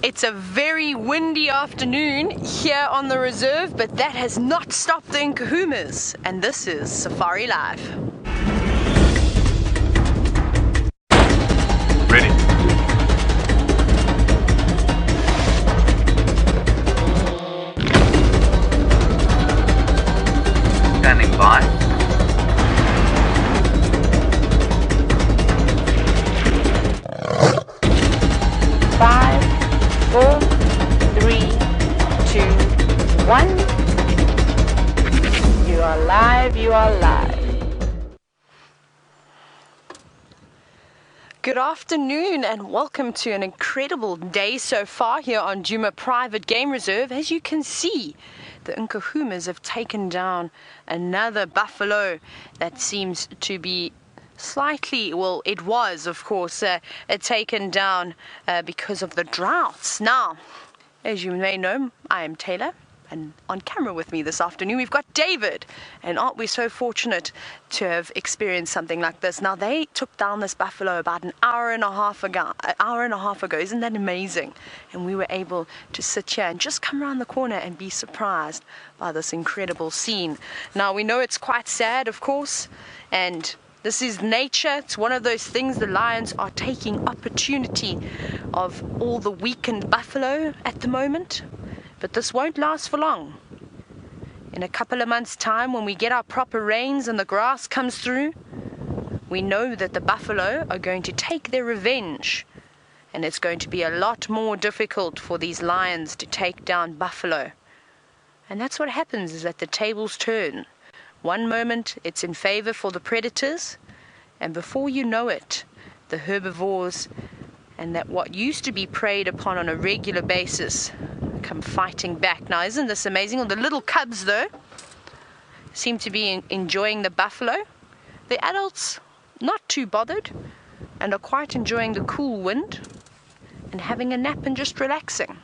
It's a very windy afternoon here on the reserve, but that has not stopped the Nkuhumas, and this is Safari Live. Ready. Standing by. 5, 4, 3, 2, 1. You are live, you are live. Good afternoon and welcome to an incredible day so far here on Djuma Private Game Reserve. As you can see, the Nkuhumas have taken down another buffalo that seems to be slightly, well, it was, of course, taken down because of the droughts. Now, as you may know, I am Taylor, and on camera with me this afternoon we've got David, and aren't we so fortunate to have experienced something like this? Now, they took down this buffalo about an hour and a half ago. Isn't that amazing? And we were able to sit here and just come around the corner and be surprised by this incredible scene. Now, we know it's quite sad, of course, and this is nature. It's one of those things. The lions are taking opportunity of all the weakened buffalo at the moment. But this won't last for long. In a couple of months' time, when we get our proper rains and the grass comes through, we know that the buffalo are going to take their revenge. And it's going to be a lot more difficult for these lions to take down buffalo. And that's what happens, is that the tables turn. One moment it's in favor for the predators, and before you know it, the herbivores and that what used to be preyed upon on a regular basis come fighting back. Now, isn't this amazing? Well, the little cubs, though, seem to be enjoying the buffalo. The adults, not too bothered, and are quite enjoying the cool wind and having a nap and just relaxing.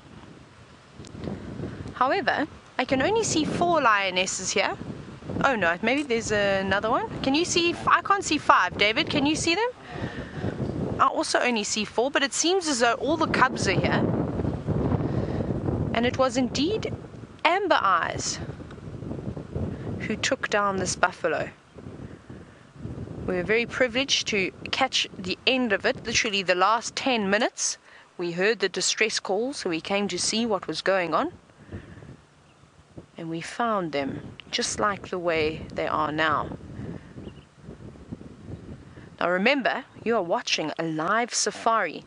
However, I can only see 4 lionesses here. Oh no, maybe there's another one. Can you see? I can't see 5. David, can you see them? I also only see 4, but it seems as though all the cubs are here. And it was indeed Amber Eyes who took down this buffalo. We were very privileged to catch the end of it, literally the last 10 minutes. We heard the distress call, so we came to see what was going on. And we found them just like the way they are now. Now remember, you are watching a live safari.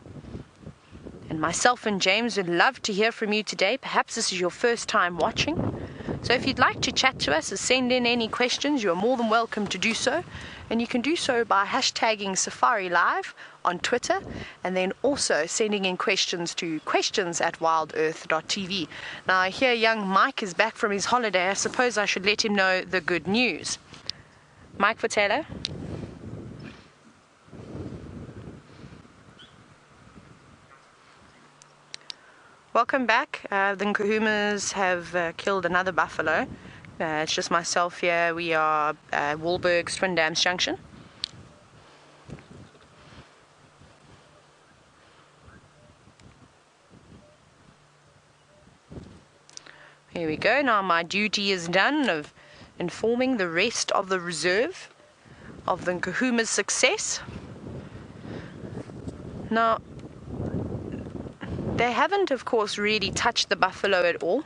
And myself and James would love to hear from you today. Perhaps this is your first time watching. So if you'd like to chat to us or send in any questions, you are more than welcome to do so. And you can do so by hashtagging Safari Live on Twitter, and then also sending in questions to questions@WildEarthTV. Now, I hear young Mike is back from his holiday. I suppose I should let him know the good news. Mike for Taylor. Welcome back. The Nkuhumas have killed another buffalo. It's just myself here. We are at Wahlberg, Twin Dams Junction. Here we go. Now my duty is done of informing the rest of the reserve of the Nkuhuma's success. Now, they haven't, of course, really touched the buffalo at all.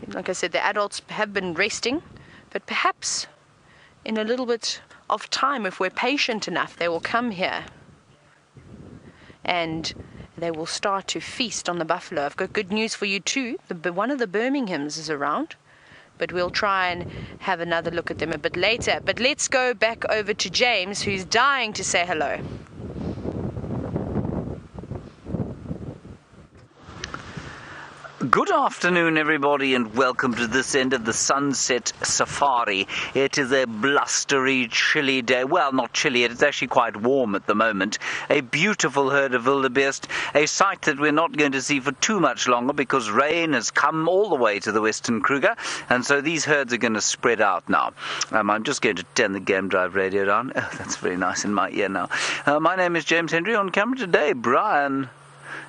Like I said, the adults have been resting, but perhaps in a little bit of time, if we're patient enough, they will come here and they will start to feast on the buffalo. I've got good news for you too. One of the Birminghams is around, but we'll try and have another look at them a bit later. But let's go back over to James, who's dying to say hello. Good afternoon, everybody, and welcome to this end of the Sunset Safari. It is a blustery, chilly day. Well, not chilly, it's actually quite warm at the moment. A beautiful herd of wildebeest, a sight that we're not going to see for too much longer because rain has come all the way to the Western Kruger, and so these herds are going to spread out now. I'm just going to turn the game drive radio down. Oh, that's very nice in my ear now. My name is James Henry. On camera today, Brian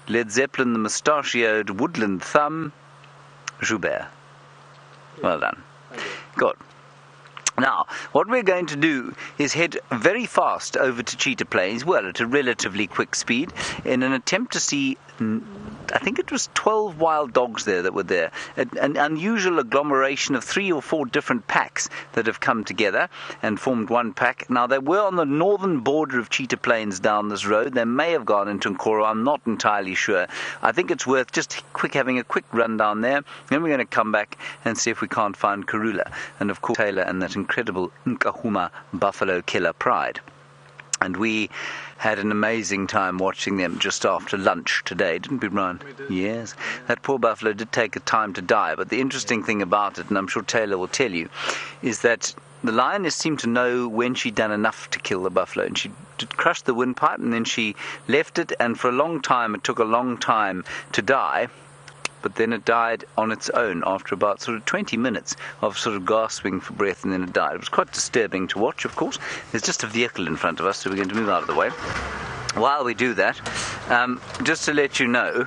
Led Zeppelin, the mustachioed woodland thumb, Joubert. Well done. Good. Now, what we're going to do is head very fast over to Cheetah Plains, well, at a relatively quick speed, in an attempt to see, I think it was 12 wild dogs there that were there. An unusual agglomeration of 3 or 4 different packs that have come together and formed one pack. Now, they were on the northern border of Cheetah Plains down this road. They may have gone into Nkuhuma. I'm not entirely sure. I think it's worth just having a quick run down there. Then we're going to come back and see if we can't find Karula. And, of course, Taylor and that incredible Nkuhuma buffalo killer Pride. And we had an amazing time watching them just after lunch today, didn't we, Brian? We did. Yes. That poor buffalo did take a time to die, but the interesting thing about it, and I'm sure Taylor will tell you, is that the lioness seemed to know when she'd done enough to kill the buffalo, and she did crush the windpipe, and then she left it, and for a long time, it took a long time to die. But then it died on its own after about sort of 20 minutes of sort of gasping for breath, and then it died. It was quite disturbing to watch, of course. There's just a vehicle in front of us, so we're going to move out of the way. While we do that, just to let you know,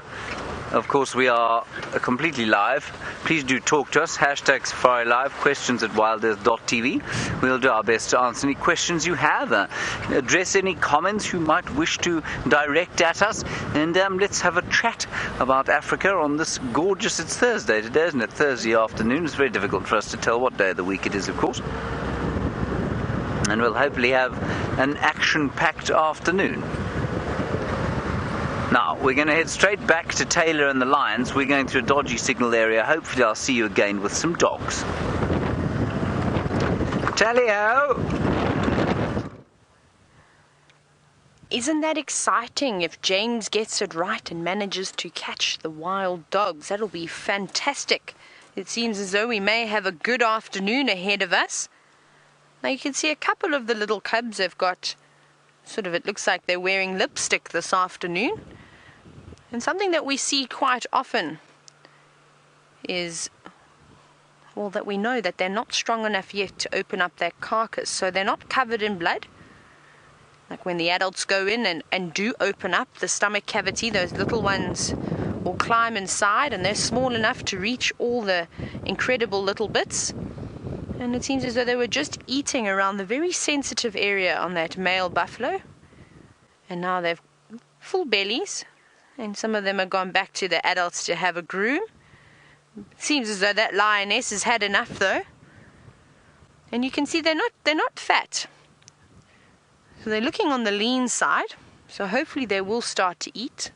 of course, we are completely live. Please do talk to us. Hashtag Safari Live, questions at WildEarthTV. We'll do our best to answer any questions you have, address any comments you might wish to direct at us, and let's have a chat about Africa on this gorgeous, it's Thursday today, isn't it? Thursday afternoon. It's very difficult for us to tell what day of the week it is, of course. And we'll hopefully have an action-packed afternoon. Now, we're going to head straight back to Taylor and the lions. We're going through a dodgy signal area. Hopefully I'll see you again with some dogs. Tally-ho! Isn't that exciting if James gets it right and manages to catch the wild dogs? That'll be fantastic. It seems as though we may have a good afternoon ahead of us. Now you can see a couple of the little cubs have got it looks like they're wearing lipstick this afternoon. And something that we see quite often is, well, that we know that they're not strong enough yet to open up that carcass. So they're not covered in blood. Like when the adults go in and do open up the stomach cavity, those little ones will climb inside, and they're small enough to reach all the incredible little bits. And it seems as though they were just eating around the very sensitive area on that male buffalo. And now they've full bellies. And some of them have gone back to the adults to have a groom. It seems as though that lioness has had enough, though. And you can see they're not fat. So they're looking on the lean side. So hopefully they will start to eat.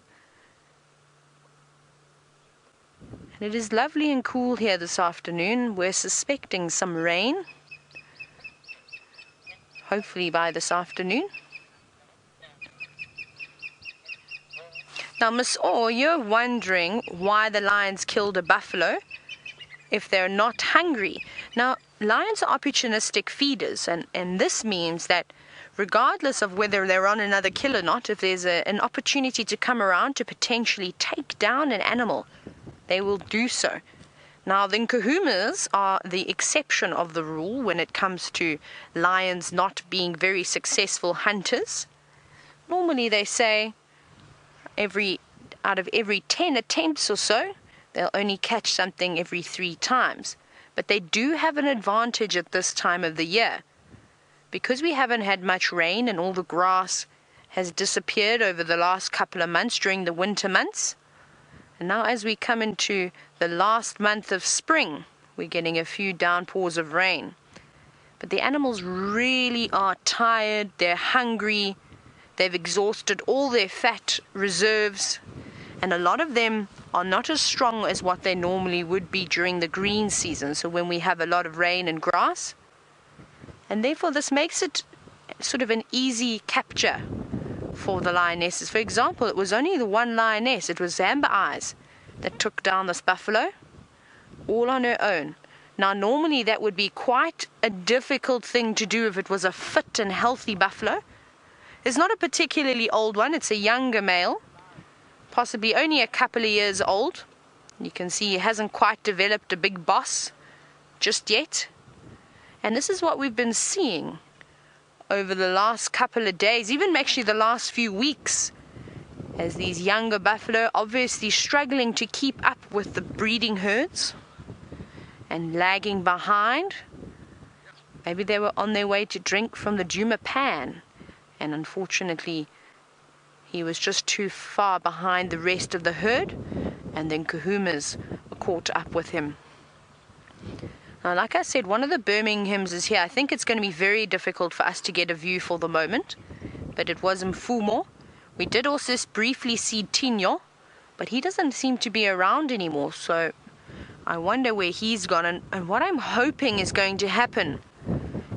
It is lovely and cool here this afternoon. We're suspecting some rain, hopefully by this afternoon. Now, Miss Orr, you're wondering why the lions killed a buffalo if they're not hungry. Now, lions are opportunistic feeders, and this means that regardless of whether they're on another kill or not, if there's an opportunity to come around to potentially take down an animal, they will do so. Now, the Nkuhumas are the exception of the rule when it comes to lions not being very successful hunters. Normally, they say out of every 10 attempts or so, they'll only catch something every 3 times. But they do have an advantage at this time of the year. Because we haven't had much rain and all the grass has disappeared over the last couple of months during the winter months, and now as we come into the last month of spring, we're getting a few downpours of rain. But the animals really are tired, they're hungry, they've exhausted all their fat reserves, and a lot of them are not as strong as what they normally would be during the green season, so when we have a lot of rain and grass. And therefore this makes it sort of an easy capture for the lionesses. For example, it was only the one lioness, it was Amber Eyes, that took down this buffalo all on her own. Now normally that would be quite a difficult thing to do if it was a fit and healthy buffalo. It's not a particularly old one, it's a younger male, possibly only a couple of years old. You can see he hasn't quite developed a big boss just yet. And this is what we've been seeing over the last couple of days, even actually the last few weeks, as these younger buffalo obviously struggling to keep up with the breeding herds and lagging behind. Maybe they were on their way to drink from the Djuma pan, and unfortunately he was just too far behind the rest of the herd, and then Nkuhumas were caught up with him. Now, like I said, one of the Birminghams is here. I think it's going to be very difficult for us to get a view for the moment, but it was Mfumo. We did also briefly see Tinyo, but he doesn't seem to be around anymore, so I wonder where he's gone. And what I'm hoping is going to happen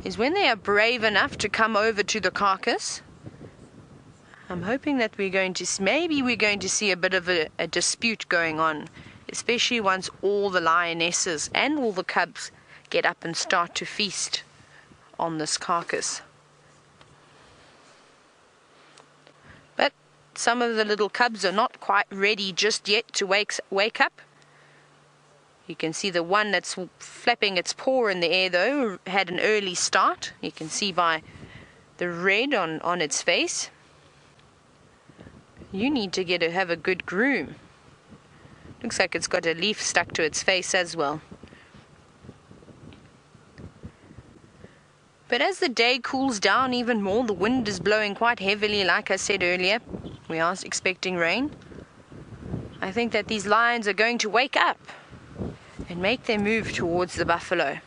is when they are brave enough to come over to the carcass, I'm hoping that we're going to see a bit of a dispute going on, especially once all the lionesses and all the cubs get up and start to feast on this carcass. But some of the little cubs are not quite ready just yet to wake up. You can see the one that's flapping its paw in the air, though, had an early start. You can see by the red on its face. You need to have a good groom. Looks like it's got a leaf stuck to its face as well. But as the day cools down even more, the wind is blowing quite heavily, like I said earlier. We are expecting rain. I think that these lions are going to wake up and make their move towards the buffalo.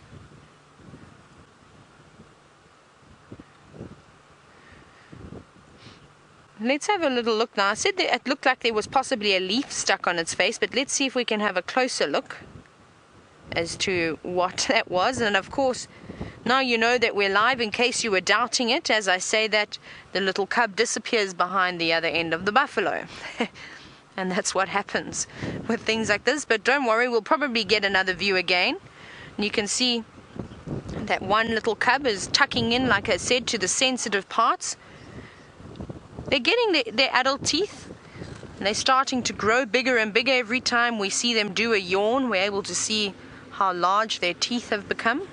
Let's have a little look now. I said that it looked like there was possibly a leaf stuck on its face, but let's see if we can have a closer look as to what that was. And of course, now you know that we're live in case you were doubting it, as I say that the little cub disappears behind the other end of the buffalo. And that's what happens with things like this. But don't worry, we'll probably get another view again. And you can see that one little cub is tucking in, like I said, to the sensitive parts. They're getting their adult teeth, and they're starting to grow bigger and bigger every time we see them do a yawn. We're able to see how large their teeth have become.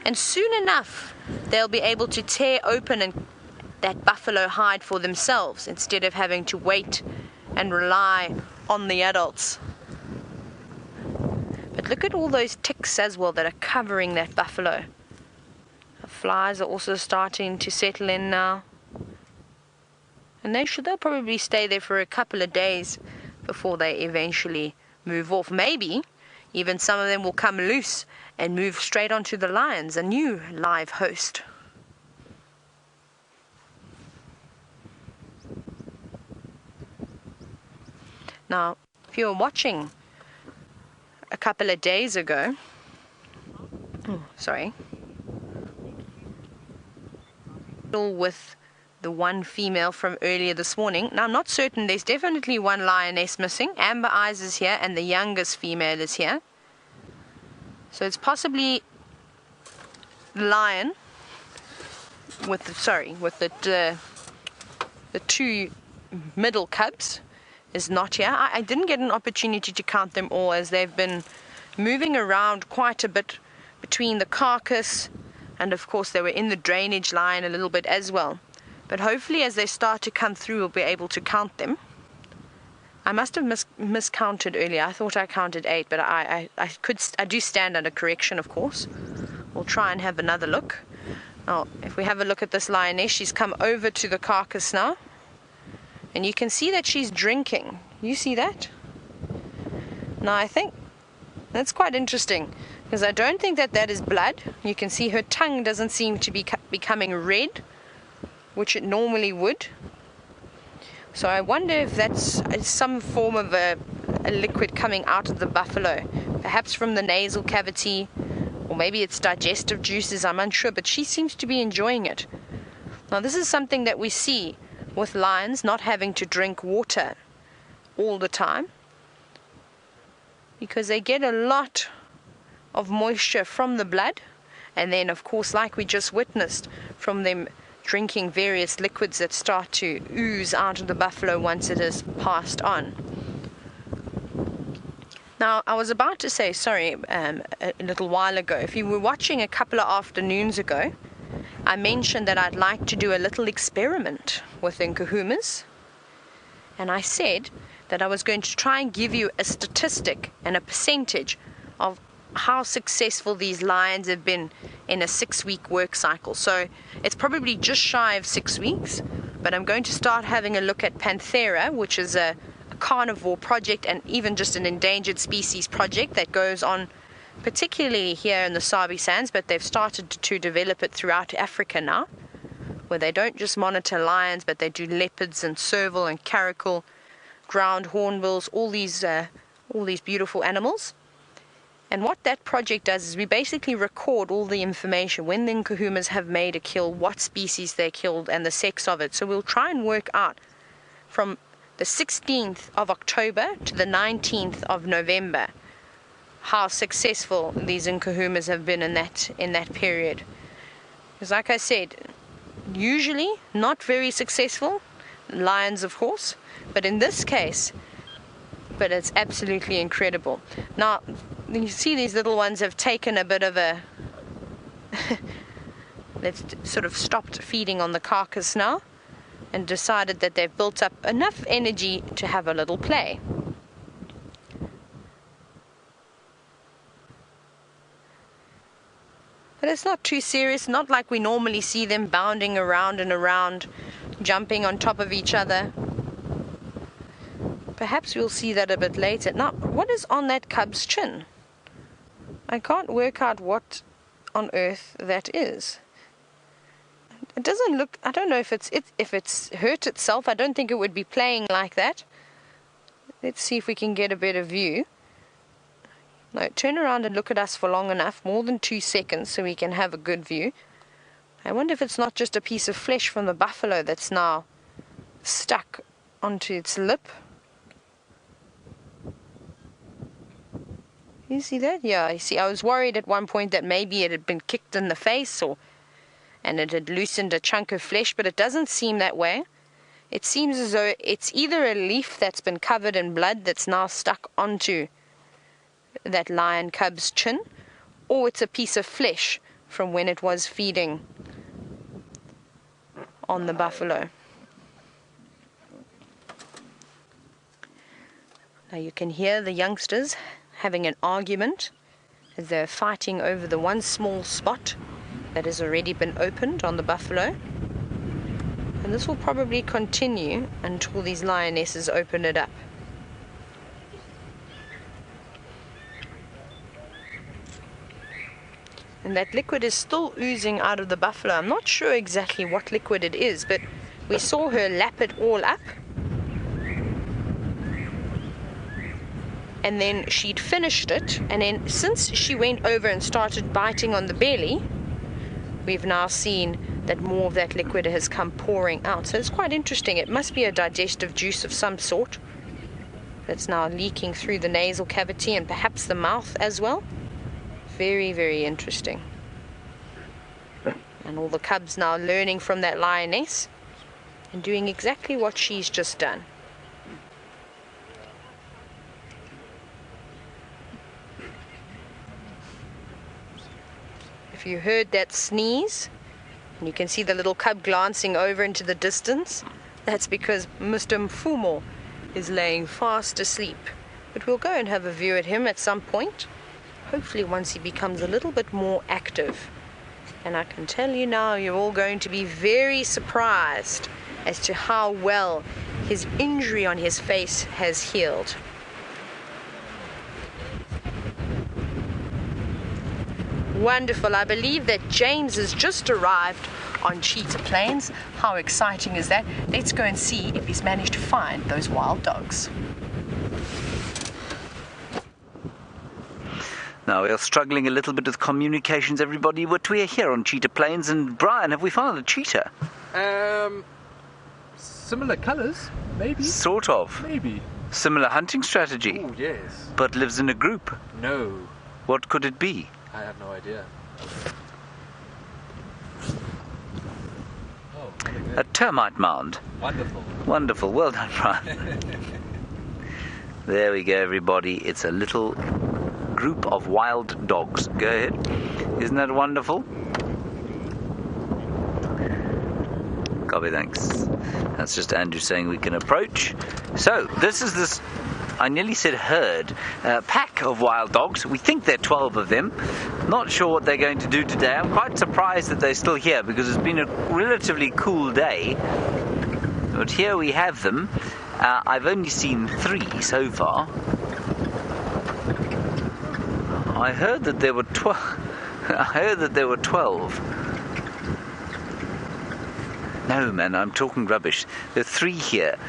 And soon enough, they'll be able to tear open that buffalo hide for themselves instead of having to wait and rely on the adults. But look at all those ticks as well that are covering that buffalo. The flies are also starting to settle in now. And they'll probably stay there for a couple of days before they eventually move off. Maybe even some of them will come loose and move straight onto the lions, a new live host. Now, if you were watching a couple of days ago, with the one female from earlier this morning. Now, I'm not certain. There's definitely one lioness missing. Amber Eyes is here, and the youngest female is here. So it's possibly lion with the two middle cubs is not here. I didn't get an opportunity to count them all, as they've been moving around quite a bit between the carcass, and of course they were in the drainage line a little bit as well. But hopefully as they start to come through, we'll be able to count them. I must have miscounted earlier. I thought I counted 8, but I do stand under correction, of course. We'll try and have another look. Now, if we have a look at this lioness, she's come over to the carcass now. And you can see that she's drinking. You see that? Now, I think that's quite interesting, because I don't think that is blood. You can see her tongue doesn't seem to be becoming red, which it normally would. So I wonder if that's some form of a liquid coming out of the buffalo, perhaps from the nasal cavity, or maybe it's digestive juices, I'm unsure, but she seems to be enjoying it. Now, this is something that we see with lions not having to drink water all the time, because they get a lot of moisture from the blood, and then of course, like we just witnessed, from them drinking various liquids that start to ooze out of the buffalo once it is passed on. Now, I was about to say, a little while ago, if you were watching a couple of afternoons ago, I mentioned that I'd like to do a little experiment with Nkuhumas. And I said that I was going to try and give you a statistic and a percentage of how successful these lions have been in a 6-week work cycle. So it's probably just shy of 6 weeks, but I'm going to start having a look at Panthera, which is a carnivore project and even just an endangered species project that goes on particularly here in the Sabi Sands, but they've started to develop it throughout Africa now, where they don't just monitor lions, but they do leopards and serval and caracal, ground hornbills, all these beautiful animals. And what that project does is we basically record all the information when the Nkuhumas have made a kill, what species they killed, and the sex of it. So we'll try and work out from the 16th of October to the 19th of November how successful these Nkuhumas have been in that period. Because like I said, usually not very successful, lions of course, but in this case, but it's absolutely incredible. Now, you see these little ones have taken a bit of a they've sort of stopped feeding on the carcass now and decided that they've built up enough energy to have a little play. But it's not too serious, not like we normally see them bounding around and around, jumping on top of each other. Perhaps we'll see that a bit later. Now, what is on that cub's chin? I can't work out what on earth that is. It doesn't look, I don't know if it's hurt itself. I don't think it would be playing like that. Let's see if we can get a better view. No, turn around and look at us for long enough, more than 2 seconds, so we can have a good view. I wonder if it's not just a piece of flesh from the buffalo that's now stuck onto its lip. You see that? Yeah, you see, I was worried at one point that maybe it had been kicked in the face and it had loosened a chunk of flesh, but it doesn't seem that way. It seems as though it's either a leaf that's been covered in blood that's now stuck onto that lion cub's chin, or it's a piece of flesh from when it was feeding on the buffalo. Now you can hear the youngsters having an argument as they're fighting over the one small spot that has already been opened on the buffalo. And this will probably continue until these lionesses open it up. And that liquid is still oozing out of the buffalo. I'm not sure exactly what liquid it is, but we saw her lap it all up. And then she'd finished it, and then since she went over and started biting on the belly, we've now seen that more of that liquid has come pouring out. So it's quite interesting. It must be a digestive juice of some sort that's now leaking through the nasal cavity and perhaps the mouth as well. Very, very interesting. And all the cubs now learning from that lioness and doing exactly what she's just done. If you heard that sneeze, and you can see the little cub glancing over into the distance, that's because Mr. Mfumo is laying fast asleep. But we'll go and have a view at him at some point. Hopefully once he becomes a little bit more active. And I can tell you now, you're all going to be very surprised as to how well his injury on his face has healed. Wonderful. I believe that James has just arrived on Cheetah Plains. How exciting is that? Let's go and see if he's managed to find those wild dogs. Now, we are struggling a little bit with communications, everybody, but we are here on Cheetah Plains. And Brian, have we found a cheetah? Similar colours, maybe. Sort of. Maybe. Similar hunting strategy. Oh, yes. But lives in a group. No. What could it be? I have no idea. Oh, very good. A termite mound. Wonderful. Wonderful. Well done, Brian. There we go, everybody. It's a little group of wild dogs. Go ahead. Isn't that wonderful? Copy, thanks. That's just Andrew saying we can approach. So, this is this, I nearly said herd, pack of wild dogs. We think there are 12 of them. Not sure what they're going to do today. I'm quite surprised that they're still here because it's been a relatively cool day. But here we have them. I've only seen 3 so far. I heard that there were 12. I heard that there were 12. No, man, I'm talking rubbish. There are 3 here,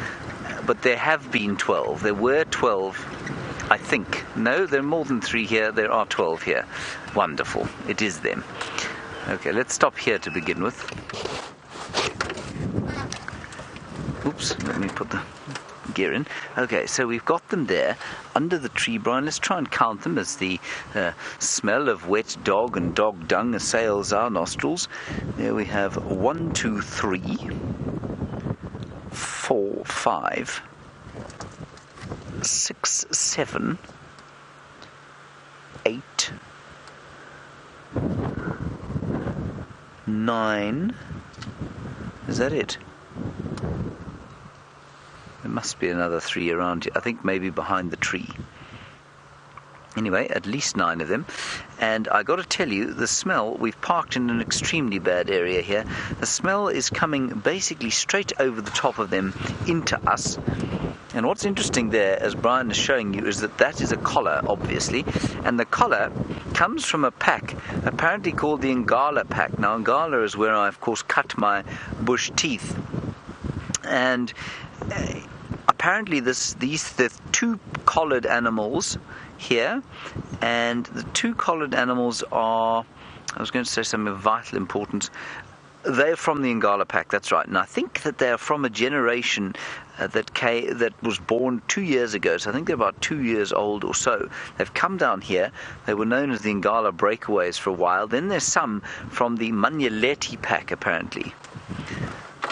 but there have been 12. There were 12, I think. No, there are more than 3 here. There are 12 here. Wonderful. It is them. Okay, let's stop here to begin with. Oops, let me put the gear in. Okay, so we've got them there under the tree, Brian. Let's try and count them as the smell of wet dog and dog dung assails our nostrils. There we have 1, 2, 3, 4, 5, 6, 7, 8, 9. Is that it? There must be another 3 around here. I think maybe behind the tree. Anyway, at least 9 of them. And I got to tell you, the smell, we've parked in an extremely bad area here. The smell is coming basically straight over the top of them into us. And what's interesting there, as Brian is showing you, is that that is a collar, obviously. And the collar comes from a pack, apparently called the Ngala pack. Now, Ngala is where I, of course, cut my bush teeth. And apparently the 2 collared animals here, and the 2 collared animals are, I was going to say something of vital importance. They're from the Ngala pack, that's right. And I think that they're from a generation that was born 2 years ago. So I think they're about 2 years old or so. They've come down here. They were known as the Ngala breakaways for a while. Then there's some from the Manyeleti pack, apparently.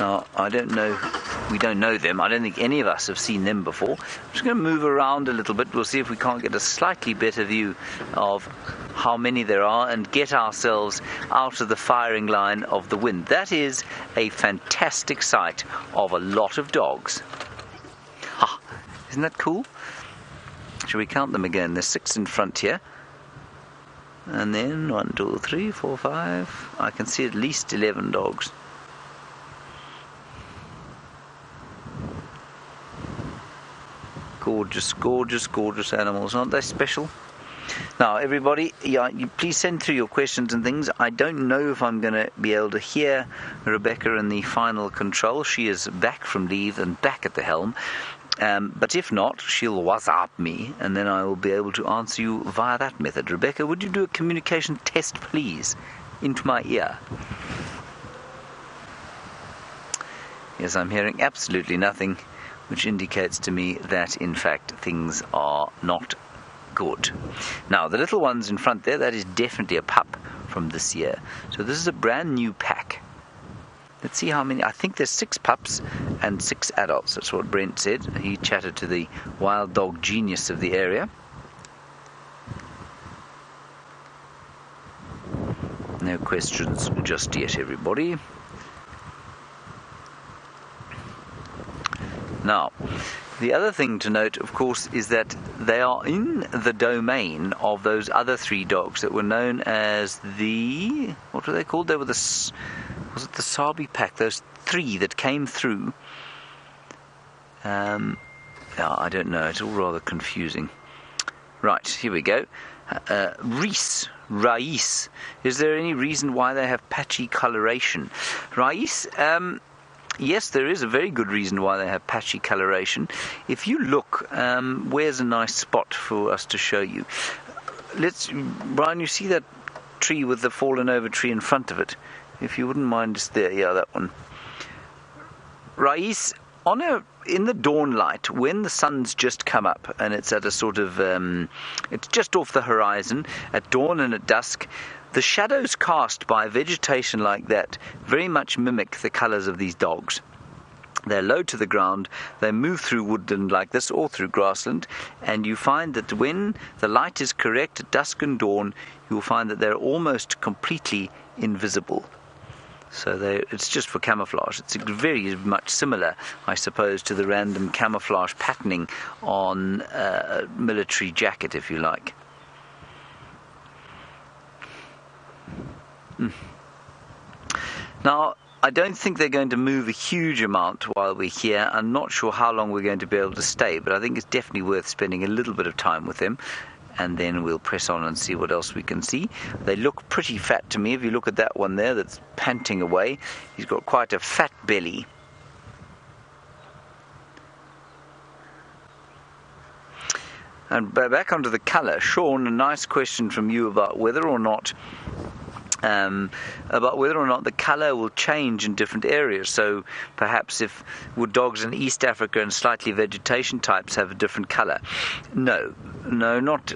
Now, I don't know, we don't know them. I don't think any of us have seen them before. I'm just going to move around a little bit. We'll see if we can't get a slightly better view of how many there are and get ourselves out of the firing line of the wind. That is a fantastic sight of a lot of dogs. Ha! Isn't that cool? Shall we count them again? There's 6 in front here. And then 1, 2, 3, 4, 5. I can see at least 11 dogs. Gorgeous, gorgeous, gorgeous animals. Aren't they special? Now, everybody, you please send through your questions and things. I don't know if I'm going to be able to hear Rebecca in the final control. She is back from leave and back at the helm. But if not, she'll WhatsApp me, and then I will be able to answer you via that method. Rebecca, would you do a communication test, please, into my ear? Yes, I'm hearing absolutely nothing, which indicates to me that, in fact, things are not good. Now, the little ones in front there, that is definitely a pup from this year. So this is a brand new pack. Let's see how many. I think there's 6 pups and 6 adults. That's what Brent said. He chatted to the wild dog genius of the area. No questions just yet, everybody. Now, the other thing to note, of course, is that they are in the domain of those other 3 dogs that were known as the, what were they called? They were was it the Sabi pack? Those 3 that came through. I don't know. It's all rather confusing. Right, here we go. Rais. Is there any reason why they have patchy coloration? Rais, yes, there is a very good reason why they have patchy coloration. If you look, where's a nice spot for us to show you? Brian, you see that tree with the fallen over tree in front of it? If you wouldn't mind just there, yeah, that one. Rais, in the dawn light, when the sun's just come up and it's at a sort of, it's just off the horizon, at dawn and at dusk, the shadows cast by vegetation like that very much mimic the colours of these dogs. They're low to the ground, they move through woodland like this or through grassland, and you find that when the light is correct at dusk and dawn, you'll find that they're almost completely invisible. So it's just for camouflage. It's very much similar, I suppose, to the random camouflage patterning on a military jacket, if you like. Now, I don't think they're going to move a huge amount while we're here. I'm not sure how long we're going to be able to stay, but I think it's definitely worth spending a little bit of time with them. And then we'll press on and see what else we can see. They look pretty fat to me. If you look at that one there that's panting away, he's got quite a fat belly. And back onto the colour. Sean, a nice question from you about whether or not the colour will change in different areas. So perhaps would dogs in East Africa and slightly vegetation types have a different colour? No, not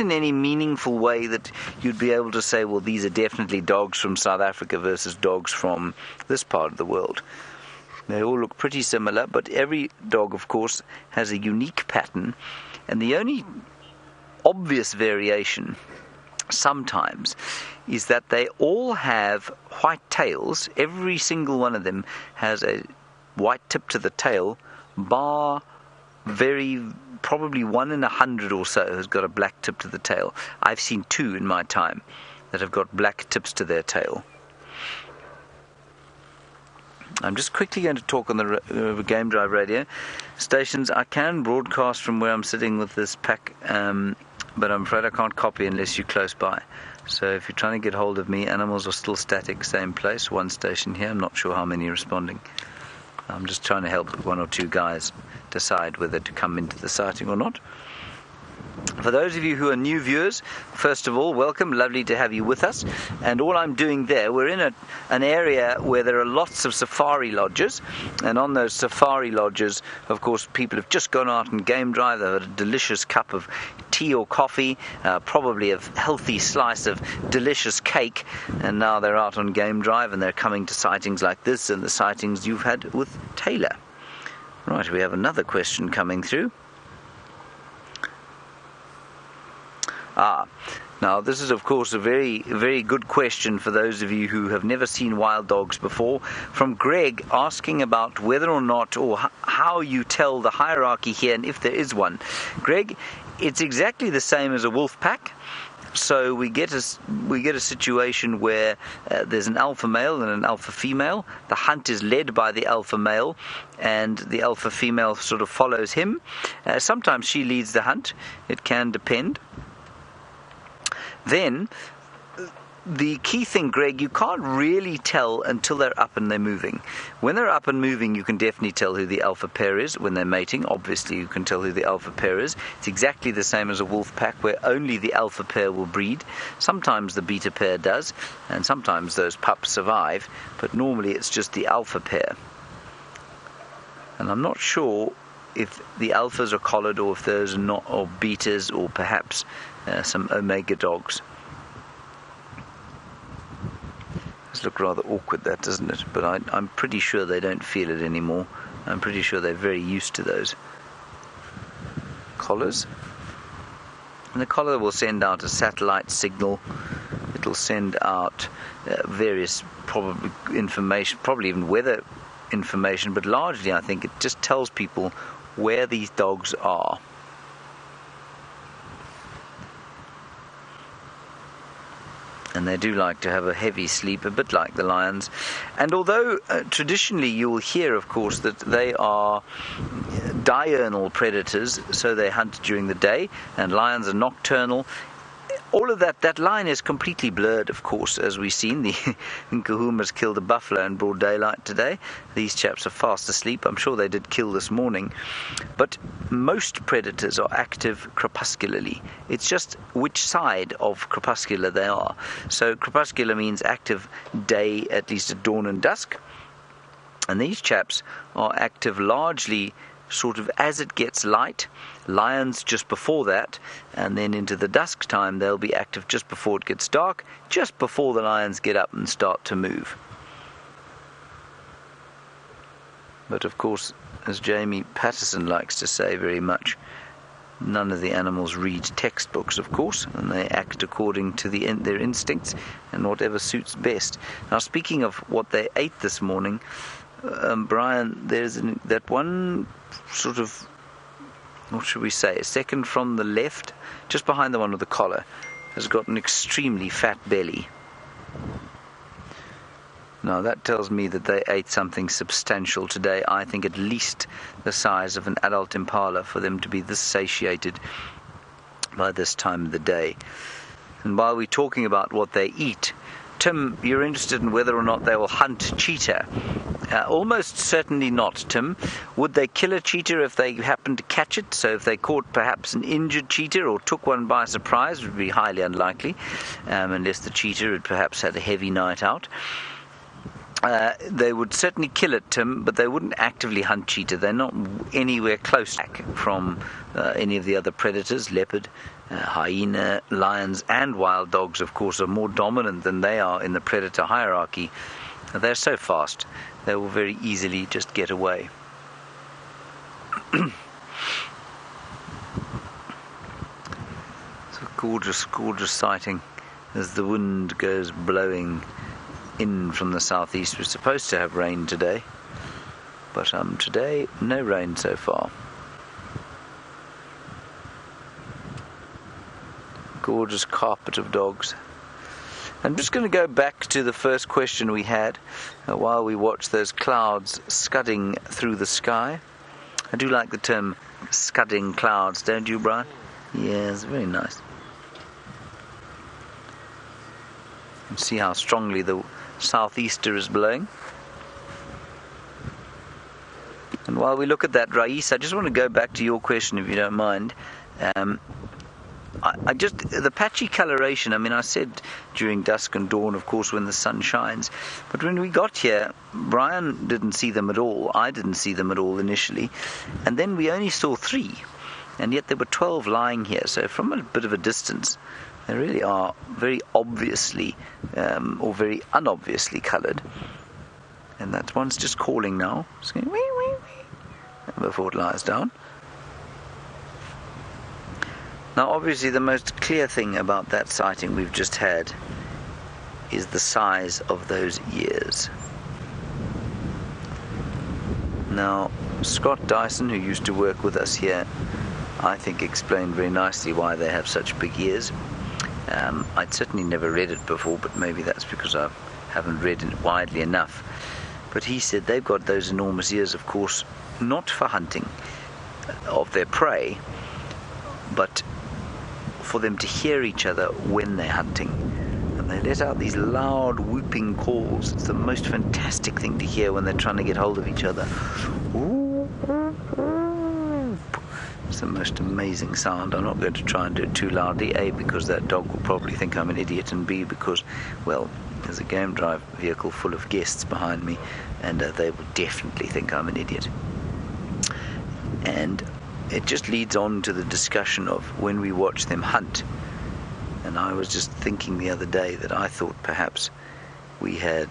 in any meaningful way that you'd be able to say, well, these are definitely dogs from South Africa versus dogs from this part of the world. They all look pretty similar, but every dog, of course, has a unique pattern, and the only obvious variation sometimes is that they all have white tails. Every single one of them has a white tip to the tail, bar probably 1 in 100 or so has got a black tip to the tail. I've seen 2 in my time that have got black tips to their tail. I'm just quickly going to talk on the Game Drive radio stations. I can broadcast from where I'm sitting with this pack, but I'm afraid I can't copy unless you're close by. So if you're trying to get hold of me, animals are still static, same place, one station here. I'm not sure how many are responding. I'm just trying to help 1 or 2 guys decide whether to come into the sighting or not. For those of you who are new viewers, first of all, welcome. Lovely to have you with us. And all I'm doing there, we're in an area where there are lots of safari lodges. And on those safari lodges, of course, people have just gone out and game drive. They've had a delicious cup of tea or coffee, probably a healthy slice of delicious cake. And now they're out on game drive and they're coming to sightings like this and the sightings you've had with Taylor. Right, we have another question coming through. Now this is of course a very, very good question for those of you who have never seen wild dogs before, from Greg, asking about whether or not, or how you tell the hierarchy here, and if there is one. Greg, it's exactly the same as a wolf pack. So we get a situation where there's an alpha male and an alpha female. The hunt is led by the alpha male, and the alpha female sort of follows him. Sometimes she leads the hunt. It can depend. Then, the key thing, Greg, you can't really tell until they're up and they're moving. When they're up and moving, you can definitely tell who the alpha pair is. When they're mating, obviously you can tell who the alpha pair is. It's exactly the same as a wolf pack, where only the alpha pair will breed. Sometimes the beta pair does, and sometimes those pups survive, but normally it's just the alpha pair. And I'm not sure if the alphas are collared or if those are not, or betas, or perhaps some omega dogs. This looks rather awkward, that, doesn't it? But I'm pretty sure they don't feel it anymore. I'm pretty sure they're very used to those collars. And the collar will send out a satellite signal. It'll send out various probably information, probably even weather information, but largely I think it just tells people where these dogs are. And they do like to have a heavy sleep, a bit like the lions. And although traditionally you will hear, of course, that they are diurnal predators, so they hunt during the day, and lions are nocturnal, all of that line is completely blurred, of course, as we've seen. The Nkuhuma's killed a buffalo in broad daylight today. These chaps are fast asleep. I'm sure they did kill this morning. But most predators are active crepuscularly. It's just which side of crepuscular they are. So crepuscular means active day, at least at dawn and dusk. And these chaps are active largely sort of as it gets light. Lions just before that, and then into the dusk time they'll be active just before it gets dark, just before the lions get up and start to move. But of course, as Jamie Patterson likes to say very much, None of the animals read textbooks, of course, and they act according to their instincts and whatever suits best. Now, speaking of what they ate this morning, Brian, there's that one sort of, what should we say, second from the left, just behind the one with the collar, has got an extremely fat belly. Now, that tells me that they ate something substantial today. I think at least the size of an adult impala for them to be this satiated by this time of the day. And while we're talking about what they eat, Tim, you're interested in whether or not they will hunt cheetah. Almost certainly not, Tim. Would they kill a cheetah if they happened to catch it? So if they caught perhaps an injured cheetah or took one by surprise, it would be highly unlikely, unless the cheetah had perhaps had a heavy night out. They would certainly kill it, Tim, but they wouldn't actively hunt cheetah. They're not anywhere close from any of the other predators. Leopard, hyena, lions, and wild dogs, of course, are more dominant than they are in the predator hierarchy. They're so fast, they will very easily just get away. It's a gorgeous, gorgeous sighting as the wind goes blowing in from the southeast. We're supposed to have rain today, but today no rain so far. Gorgeous carpet of dogs. I'm just going to go back to the first question we had while we watch those clouds scudding through the sky. I do like the term scudding clouds, don't you, Brian? Yeah, it's very nice. And see how strongly the southeaster is blowing. And while we look at that, Rais, I just want to go back to your question, if you don't mind. The patchy coloration, I mean, I said during dusk and dawn, of course, when the sun shines. But when we got here, Brian didn't see them at all. I didn't see them at all initially. And then we only saw 3. And yet there were 12 lying here. So from a bit of a distance, they really are very obviously or very unobviously coloured. And that one's just calling now. It's going wee, wee, wee, before it lies down. Now, obviously, the most clear thing about that sighting we've just had is the size of those ears. Now, Scott Dyson, who used to work with us here, I think explained very nicely why they have such big ears. I'd certainly never read it before, but maybe that's because I haven't read it widely enough. But he said they've got those enormous ears, of course, not for hunting of their prey, but for them to hear each other when they're hunting. And they let out these loud whooping calls. It's the most fantastic thing to hear when they're trying to get hold of each other. It's the most amazing sound. I'm not going to try and do it too loudly, A, because that dog will probably think I'm an idiot, and B, because, well, there's a game drive vehicle full of guests behind me, and they will definitely think I'm an idiot. And it just leads on to the discussion of when we watch them hunt. And I was just thinking the other day that I thought perhaps we had,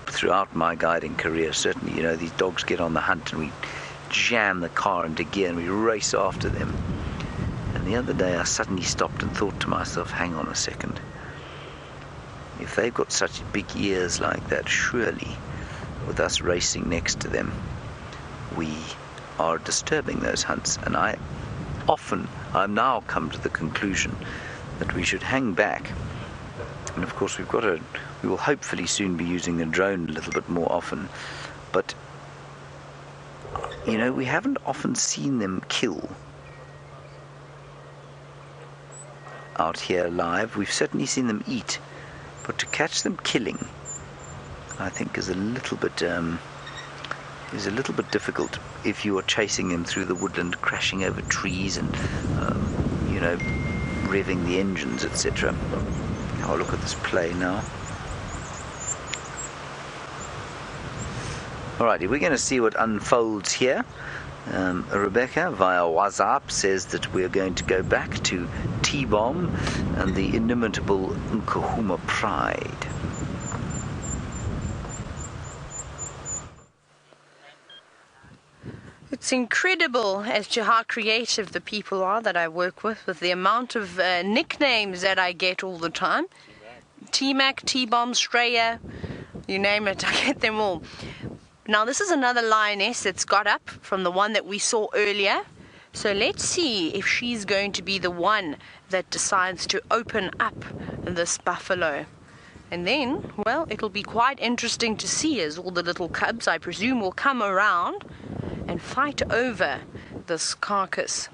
throughout my guiding career, certainly, you know, these dogs get on the hunt and we jam the car into gear and we race after them. And the other day I suddenly stopped and thought to myself, hang on a second. If they've got such big ears like that, surely with us racing next to them, we are disturbing those hunts. And I've now come to the conclusion that we should hang back. And of course we will hopefully soon be using the drone a little bit more often. But you know, we haven't often seen them kill out here live. We've certainly seen them eat, but to catch them killing, I think is a little bit difficult if you are chasing them through the woodland, crashing over trees and you know, revving the engines, etc. I'll look at this play now. Alrighty, we're going to see what unfolds here. Rebecca via WhatsApp says that we're going to go back to T-Bomb and the inimitable Nkuhuma pride. It's incredible as to how creative the people are that I work with the amount of nicknames that I get all the time. T-Mac, T-Bomb, Straya, you name it, I get them all. Now this is another lioness that's got up from the one that we saw earlier. So let's see if she's going to be the one that decides to open up this buffalo. And then, well, it'll be quite interesting to see as all the little cubs, I presume, will come around and fight over this carcass.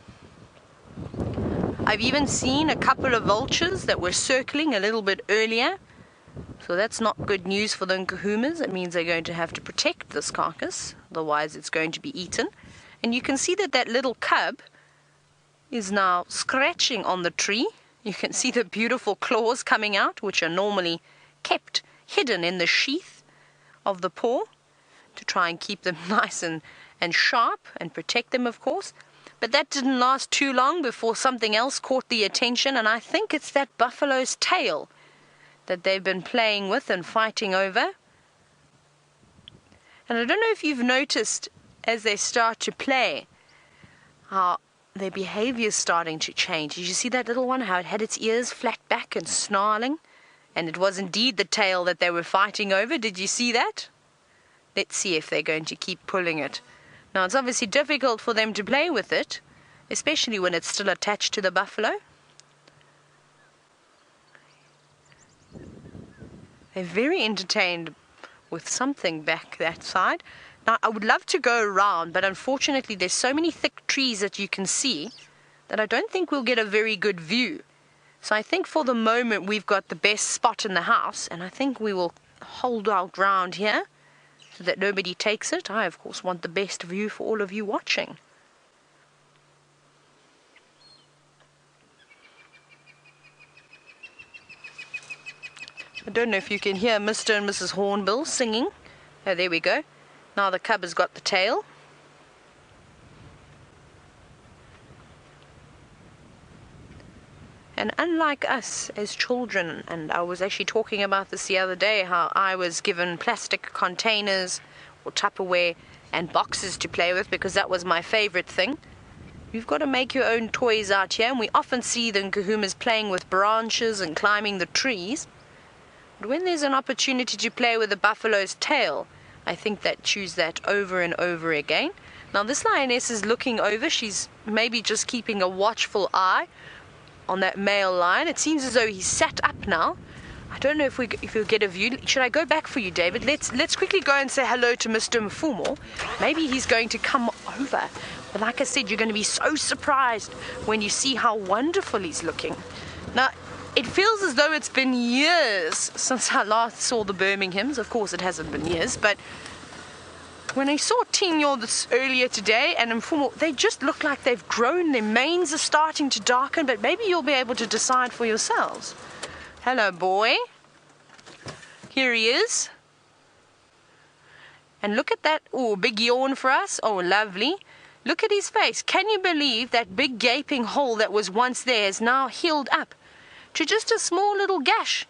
I've even seen a couple of vultures that were circling a little bit earlier. So that's not good news for the Nkuhumas. It means they're going to have to protect this carcass, otherwise it's going to be eaten. And you can see that that little cub is now scratching on the tree. You can see the beautiful claws coming out, which are normally kept hidden in the sheath of the paw to try and keep them nice and sharp and protect them, of course. But that didn't last too long before something else caught the attention, and I think it's that buffalo's tail that they've been playing with and fighting over. And I don't know if you've noticed as they start to play how their behavior is starting to change. Did you see that little one, how it had its ears flat back and snarling? And it was indeed the tail that they were fighting over. Did you see that? Let's see if they're going to keep pulling it. Now, it's obviously difficult for them to play with it, especially when it's still attached to the buffalo. They're very entertained with something back that side. Now, I would love to go around, but unfortunately there's so many thick trees that you can see that I don't think we'll get a very good view. So I think for the moment we've got the best spot in the house, and I think we will hold our ground here so that nobody takes it. I, of course, want the best view for all of you watching. I don't know if you can hear Mr. and Mrs. Hornbill singing. Oh, there we go. Now the cub has got the tail. And unlike us as children, and I was actually talking about this the other day, how I was given plastic containers or Tupperware and boxes to play with because that was my favorite thing. You've got to make your own toys out here, and we often see the Nkuhumas playing with branches and climbing the trees. But when there's an opportunity to play with the buffalo's tail, I think that choose that over and over again. Now this lioness is looking over. She's maybe just keeping a watchful eye on that male lion. It seems as though he's sat up now. I don't know if we'll get a view. Should I go back for you, David? Let's quickly go and say hello to Mr. Mfumo. Maybe he's going to come over. But like I said, you're going to be so surprised when you see how wonderful he's looking. Now, it feels as though it's been years since I last saw the Birminghams. Of course, it hasn't been years, but when I saw Tinyo this earlier today and Mfumo, they just look like they've grown. Their manes are starting to darken, but maybe you'll be able to decide for yourselves. Hello, boy. Here he is. And look at that. Oh, big yawn for us. Oh, lovely. Look at his face. Can you believe that big gaping hole that was once there is now healed up to just a small little gash?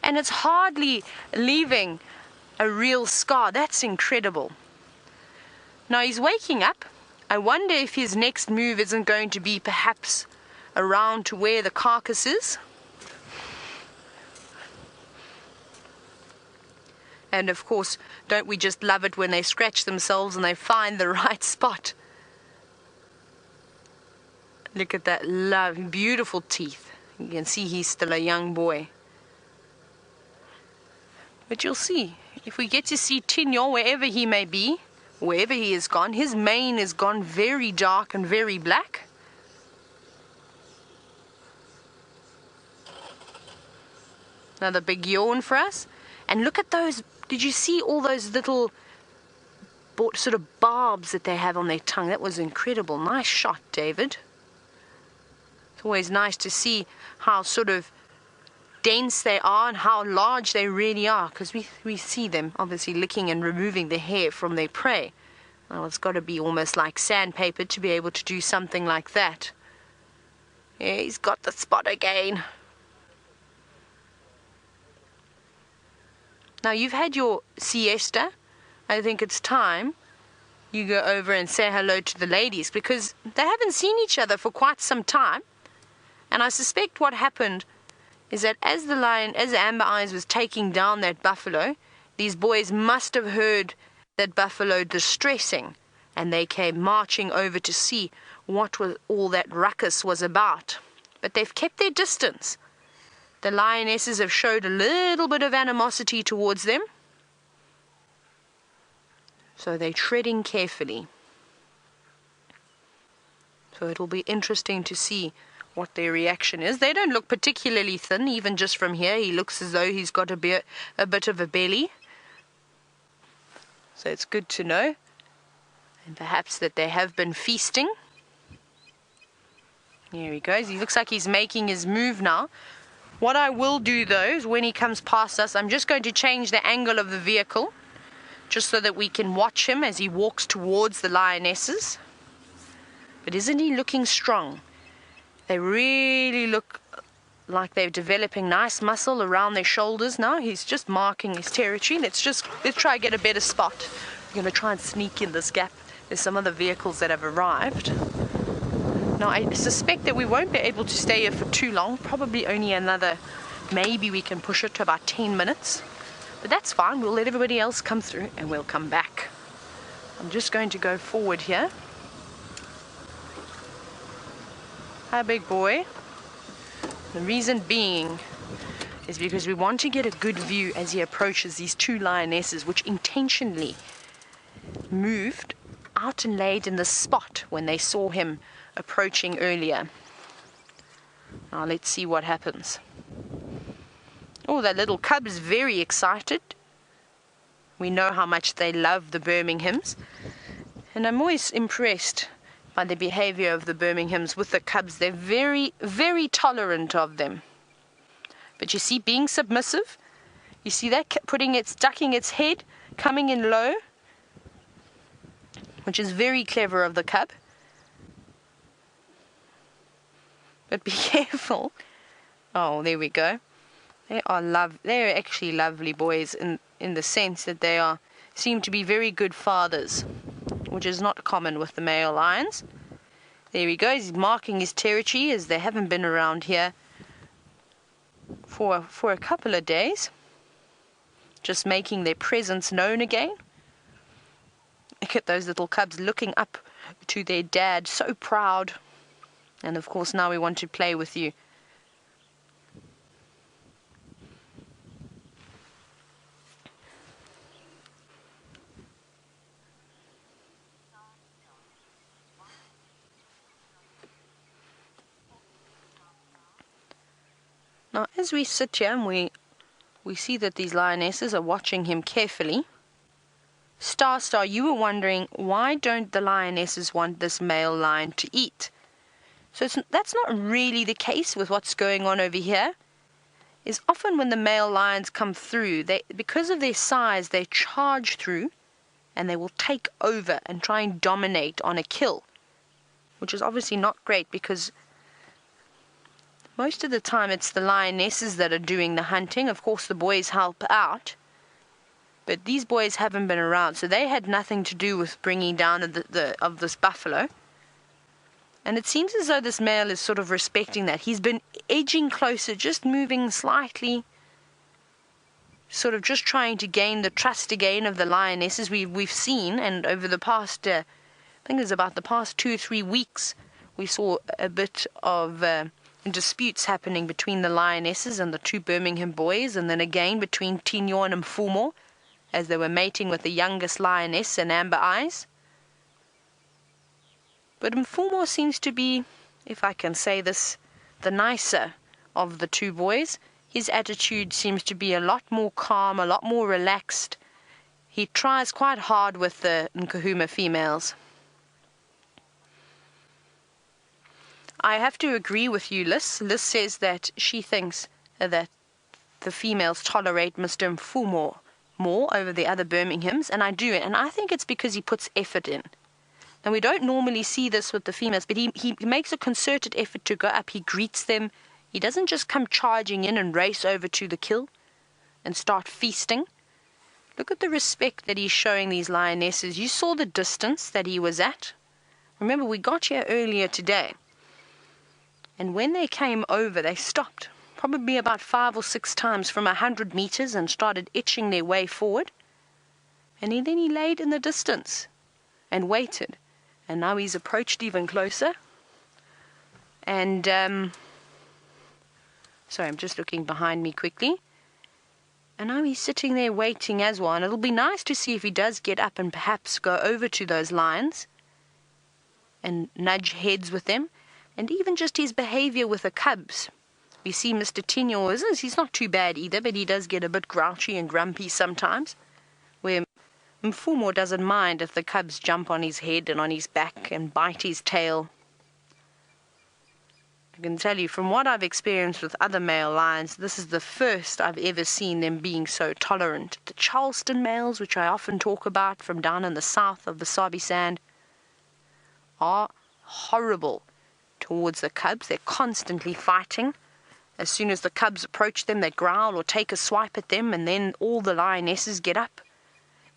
And it's hardly leaving a real scar. That's incredible. Now he's waking up. I wonder if his next move isn't going to be perhaps around to where the carcass is. And of course, don't we just love it when they scratch themselves and they find the right spot? Look at that beautiful teeth. You can see he's still a young boy. But you'll see, if we get to see Tinyo wherever he may be, wherever he is gone, his mane is gone very dark and very black. Another big yawn for us. And look at those, did you see all those little sort of barbs that they have on their tongue? That was incredible. Nice shot, David. It's always nice to see how sort of dense they are and how large they really are, because we see them obviously licking and removing the hair from their prey. Well, it's got to be almost like sandpaper to be able to do something like that. Yeah, he's got the spot again. Now you've had your siesta. I think it's time you go over and say hello to the ladies, because they haven't seen each other for quite some time. And I suspect what happened is that as the Amber Eyes was taking down that buffalo, these boys must have heard that buffalo distressing, and they came marching over to see what all that ruckus was about. But they've kept their distance. The lionesses have showed a little bit of animosity towards them, so they're treading carefully. So it'll be interesting to see what their reaction is. They don't look particularly thin, even just from here. He looks as though he's got a bit of a belly. So it's good to know. And perhaps that they have been feasting. Here he goes. He looks like he's making his move now. What I will do though is when he comes past us, I'm just going to change the angle of the vehicle, just so that we can watch him as he walks towards the lionesses. But isn't he looking strong? They really look like they're developing nice muscle around their shoulders now. He's just marking his territory. Let's try and get a better spot. We're going to try and sneak in this gap. There's some other vehicles that have arrived. Now, I suspect that we won't be able to stay here for too long. Probably only another, maybe we can push it to about 10 minutes. But that's fine. We'll let everybody else come through and we'll come back. I'm just going to go forward here. Hi, big boy. The reason being is because we want to get a good view as he approaches these two lionesses, which intentionally moved out and laid in the spot when they saw him approaching earlier. Now let's see what happens. Oh, that little cub is very excited. We know how much they love the Birminghams, and I'm always impressed by the behavior of the Birminghams with the cubs. They're very, very tolerant of them. But you see, being submissive, you see that ducking its head, coming in low, which is very clever of the cub. But be careful. Oh, there we go. They're actually lovely boys in the sense that they seem to be very good fathers, which is not common with the male lions. There he goes. He's marking his territory as they haven't been around here for a couple of days. Just making their presence known again. Look at those little cubs looking up to their dad, so proud. And of course now we want to play with you. Now, as we sit here and we see that these lionesses are watching him carefully. Star, you were wondering, why don't the lionesses want this male lion to eat? So that's not really the case with what's going on over here. Is often when the male lions come through, because of their size, they charge through and they will take over and try and dominate on a kill, which is obviously not great because most of the time it's the lionesses that are doing the hunting. Of course, the boys help out, but these boys haven't been around, so they had nothing to do with bringing down of this buffalo. And it seems as though this male is sort of respecting that. He's been edging closer, just moving slightly, sort of just trying to gain the trust again of the lionesses. We've seen, and over the past, I think it was about the past 2 or 3 weeks, we saw a bit of disputes happening between the lionesses and the two Birmingham boys, and then again between Djuma and Mfumo as they were mating with the youngest lioness and Amber Eyes. But Mfumo seems to be, if I can say this, the nicer of the two boys. His attitude seems to be a lot more calm, a lot more relaxed. He tries quite hard with the Nkuhuma females. I have to agree with you, Liz. Liz says that she thinks that the females tolerate Mr. Mfumo more over the other Birminghams, and I do. And I think it's because he puts effort in. And we don't normally see this with the females, but he makes a concerted effort to go up. He greets them. He doesn't just come charging in and race over to the kill and start feasting. Look at the respect that he's showing these lionesses. You saw the distance that he was at. Remember, we got here earlier today. And when they came over, they stopped probably about 5 or 6 times from 100 meters and started itching their way forward. And then he laid in the distance and waited. And now he's approached even closer. And, sorry, I'm just looking behind me quickly. And now he's sitting there waiting as well. And it'll be nice to see if he does get up and perhaps go over to those lions and nudge heads with them. And even just his behavior with the cubs. We see Mr. Tinyo, he's not too bad either, but he does get a bit grouchy and grumpy sometimes. Where Mfumo doesn't mind if the cubs jump on his head and on his back and bite his tail. I can tell you, from what I've experienced with other male lions, this is the first I've ever seen them being so tolerant. The Charleston males, which I often talk about from down in the south of the Sabi Sand, are horrible towards the cubs. They're constantly fighting. As soon as the cubs approach them, they growl or take a swipe at them, and then all the lionesses get up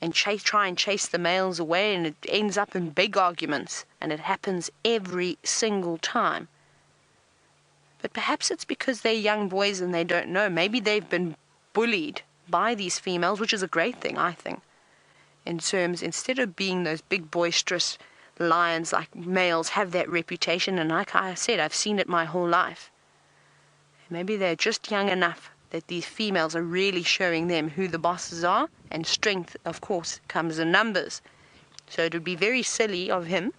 and try and chase the males away, and it ends up in big arguments, and it happens every single time. But perhaps it's because they're young boys and they don't know. Maybe they've been bullied by these females, which is a great thing, I think. In terms, instead of being those big boisterous lions like males have that reputation, and like I said, I've seen it my whole life. Maybe they're just young enough that these females are really showing them who the bosses are, and strength, of course, comes in numbers. So it would be very silly of him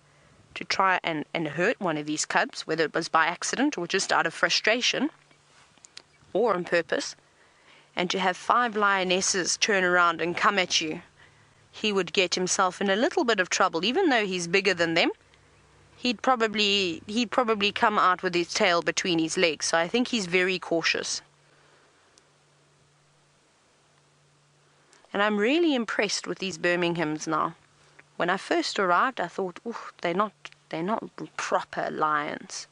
to try and hurt one of these cubs, whether it was by accident or just out of frustration or on purpose, and to have 5 lionesses turn around and come at you. He would get himself in a little bit of trouble. Even though he's bigger than them, he'd probably come out with his tail between his legs. So I think he's very cautious. And I'm really impressed with these Birminghams now. When I first arrived, I thought, oh, they're not proper lions.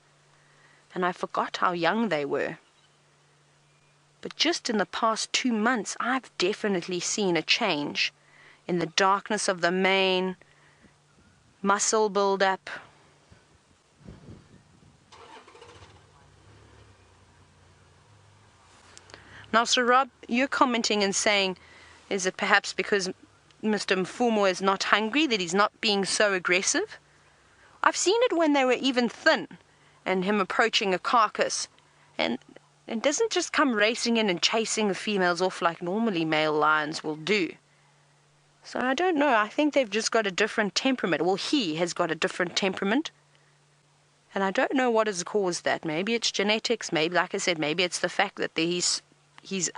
And I forgot how young they were. But just in the past 2 months, I've definitely seen a change in the darkness of the mane, muscle build-up. Now, Sir Rob, you're commenting and saying, is it perhaps because Mr. Mfumo is not hungry that he's not being so aggressive? I've seen it when they were even thin, and him approaching a carcass, and doesn't just come racing in and chasing the females off like normally male lions will do. So I don't know, I think they've just got a different temperament. Well, he has got a different temperament. And I don't know what has caused that. Maybe it's genetics, maybe, like I said, maybe it's the fact that he's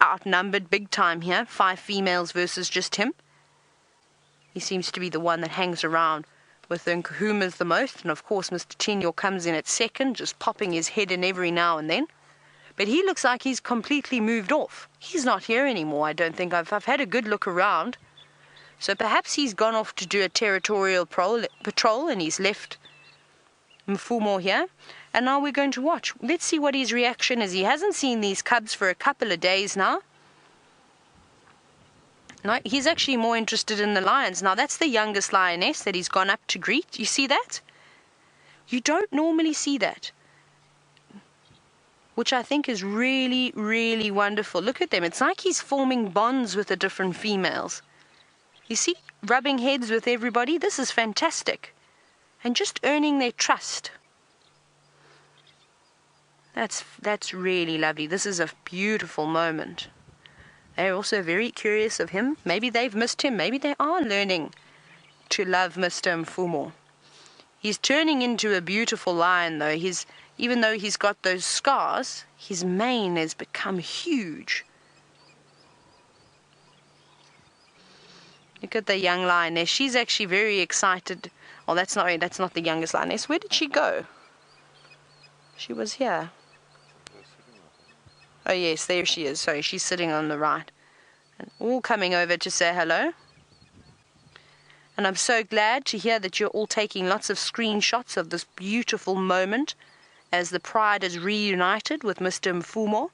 outnumbered big time here, 5 females versus just him. He seems to be the one that hangs around with the Nkuhumas the most, and of course Mr. Tinyo comes in at second, just popping his head in every now and then. But he looks like he's completely moved off. He's not here anymore, I don't think. I've had a good look around. So perhaps he's gone off to do a territorial patrol and he's left Mfumo here. And now we're going to watch. Let's see what his reaction is. He hasn't seen these cubs for a couple of days now. No, he's actually more interested in the lions. Now that's the youngest lioness that he's gone up to greet. You see that? You don't normally see that. Which I think is really, really wonderful. Look at them. It's like he's forming bonds with the different females. You see, rubbing heads with everybody. This is fantastic. And just earning their trust. That's really lovely. This is a beautiful moment. They're also very curious of him. Maybe they've missed him. Maybe they are learning to love Mr. Mfumo. He's turning into a beautiful lion, though. Even though he's got those scars, his mane has become huge. Look at the young lioness. She's actually very excited. Oh, that's not the youngest lioness. Where did she go? She was here. Oh, yes, there she is. Sorry, she's sitting on the right. And all coming over to say hello. And I'm so glad to hear that you're all taking lots of screenshots of this beautiful moment as the pride is reunited with Mr. Mfumo.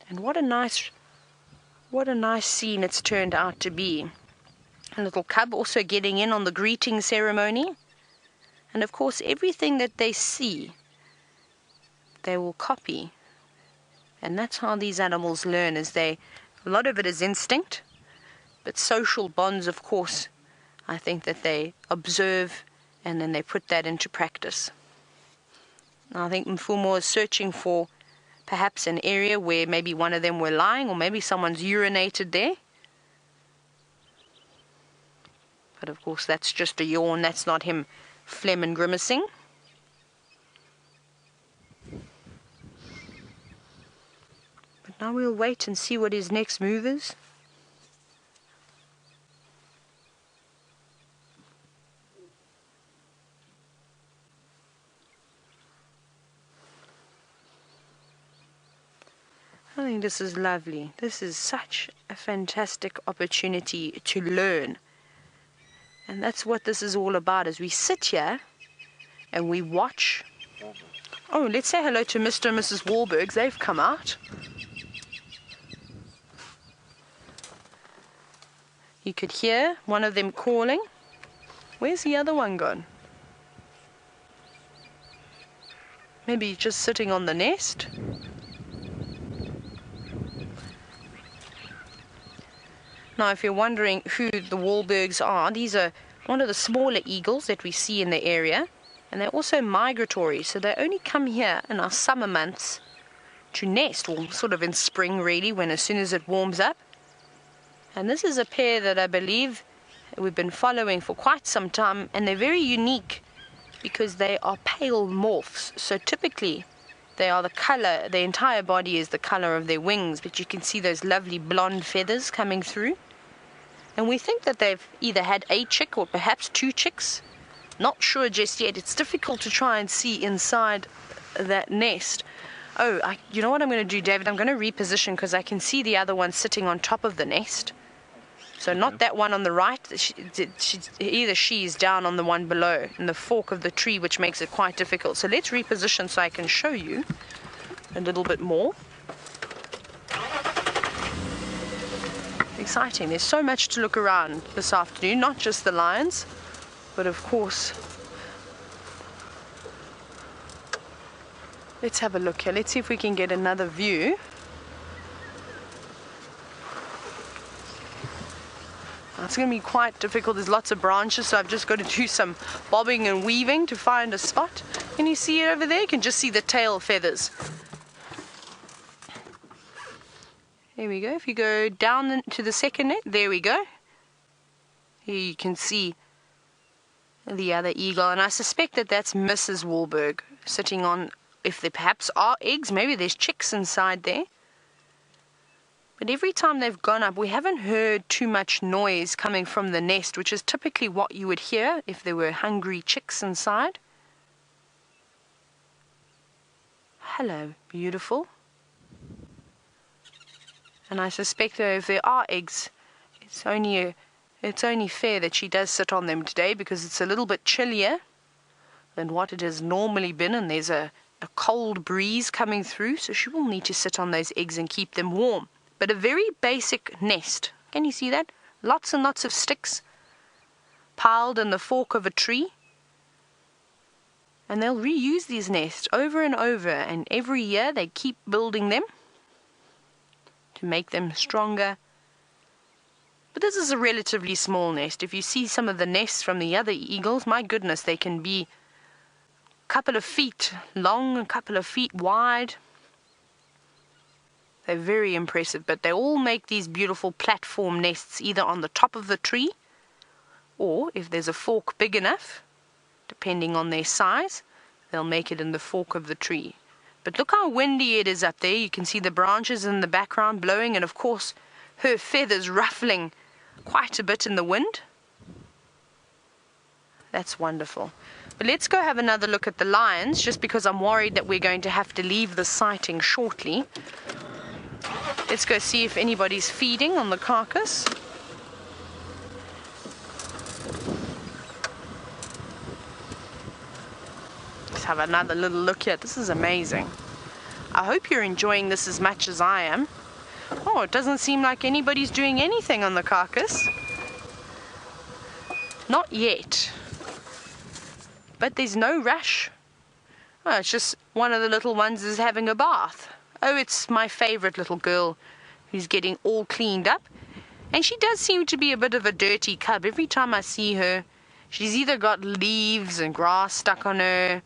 And what a nice What a nice scene it's turned out to be. A little cub also getting in on the greeting ceremony. And of course, everything that they see, they will copy. And that's how these animals learn, a lot of it is instinct, but social bonds, of course, I think that they observe and then they put that into practice. Now, I think Mfumo is searching for perhaps an area where maybe one of them were lying, or maybe someone's urinated there. But of course, that's just a yawn, that's not him phlegm and grimacing. But now we'll wait and see what his next move is. I think this is lovely. This is such a fantastic opportunity to learn. And that's what this is all about, as we sit here and we watch. Oh, let's say hello to Mr. and Mrs. Wahlberg. They've come out. You could hear one of them calling. Where's the other one gone? Maybe he's just sitting on the nest. Now, if you're wondering who the Wahlbergs are, these are one of the smaller eagles that we see in the area, and they're also migratory, so they only come here in our summer months to nest, or sort of in spring really, when as soon as it warms up. And this is a pair that I believe we've been following for quite some time, and they're very unique because they are pale morphs. So typically they are the color, their entire body is the color of their wings, but you can see those lovely blonde feathers coming through. And we think that they've either had a chick or perhaps two chicks. Not sure just yet. It's difficult to try and see inside that nest. Oh, you know what I'm going to do, David? I'm going to reposition because I can see the other one sitting on top of the nest. So not that one on the right. Either she's down on the one below in the fork of the tree, which makes it quite difficult. So let's reposition so I can show you a little bit more. Exciting. There's so much to look around this afternoon, not just the lions, but of course. Let's have a look here. Let's see if we can get another view. It's going to be quite difficult. There's lots of branches, so I've just got to do some bobbing and weaving to find a spot. Can you see it over there? You can just see the tail feathers. There we go. If you go down to the second net, there we go. Here you can see the other eagle, and I suspect that that's Mrs. Wahlberg sitting on, if there perhaps are eggs, maybe there's chicks inside there. But every time they've gone up, we haven't heard too much noise coming from the nest, which is typically what you would hear if there were hungry chicks inside. Hello, beautiful. And I suspect that if there are eggs, it's only fair that she does sit on them today, because it's a little bit chillier than what it has normally been, and there's a cold breeze coming through, so she will need to sit on those eggs and keep them warm. But a very basic nest. Can you see that? Lots and lots of sticks piled in the fork of a tree. And they'll reuse these nests over and over, and every year they keep building them to make them stronger. But this is a relatively small nest. If you see some of the nests from the other eagles, my goodness, they can be a couple of feet long, a couple of feet wide. They're very impressive, but they all make these beautiful platform nests either on the top of the tree, or if there's a fork big enough, depending on their size, they'll make it in the fork of the tree. But look how windy it is up there. You can see the branches in the background blowing, and of course her feathers ruffling quite a bit in the wind. That's wonderful. But let's go have another look at the lions, just because I'm worried that we're going to have to leave the sighting shortly. Let's go see if anybody's feeding on the carcass. Let's have another little look here. This is amazing. I hope you're enjoying this as much as I am. Oh, Oh, it doesn't seem like anybody's doing anything on the carcass. Not yet. But there's no rush. Oh, it's just one of the little ones is having a bath. Oh, it's my favorite little girl who's getting all cleaned up. And she does seem to be a bit of a dirty cub. Every time I see her, she's either got leaves and grass stuck on her,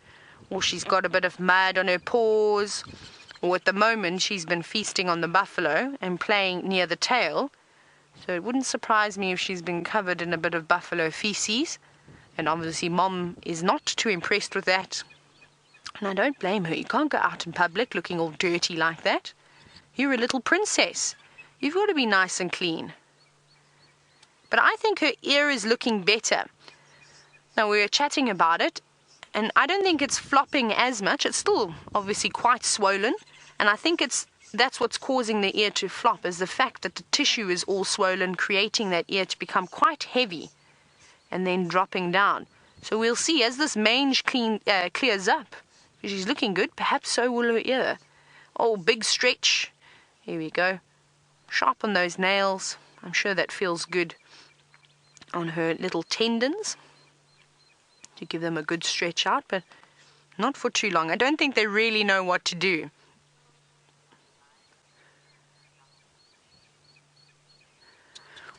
or she's got a bit of mud on her paws, or at the moment she's been feasting on the buffalo and playing near the tail. So it wouldn't surprise me if she's been covered in a bit of buffalo feces. And obviously Mom is not too impressed with that. And I don't blame her. You can't go out in public looking all dirty like that. You're a little princess. You've got to be nice and clean. But I think her ear is looking better. Now, we were chatting about it, and I don't think it's flopping as much. It's still obviously quite swollen, and I think that's what's causing the ear to flop, is the fact that the tissue is all swollen, creating that ear to become quite heavy and then dropping down. So we'll see as this mange clears up. She's looking good, perhaps so will her ear. Oh, big stretch. Here we go. Sharpen those nails. I'm sure that feels good on her little tendons to give them a good stretch out, but not for too long. I don't think they really know what to do.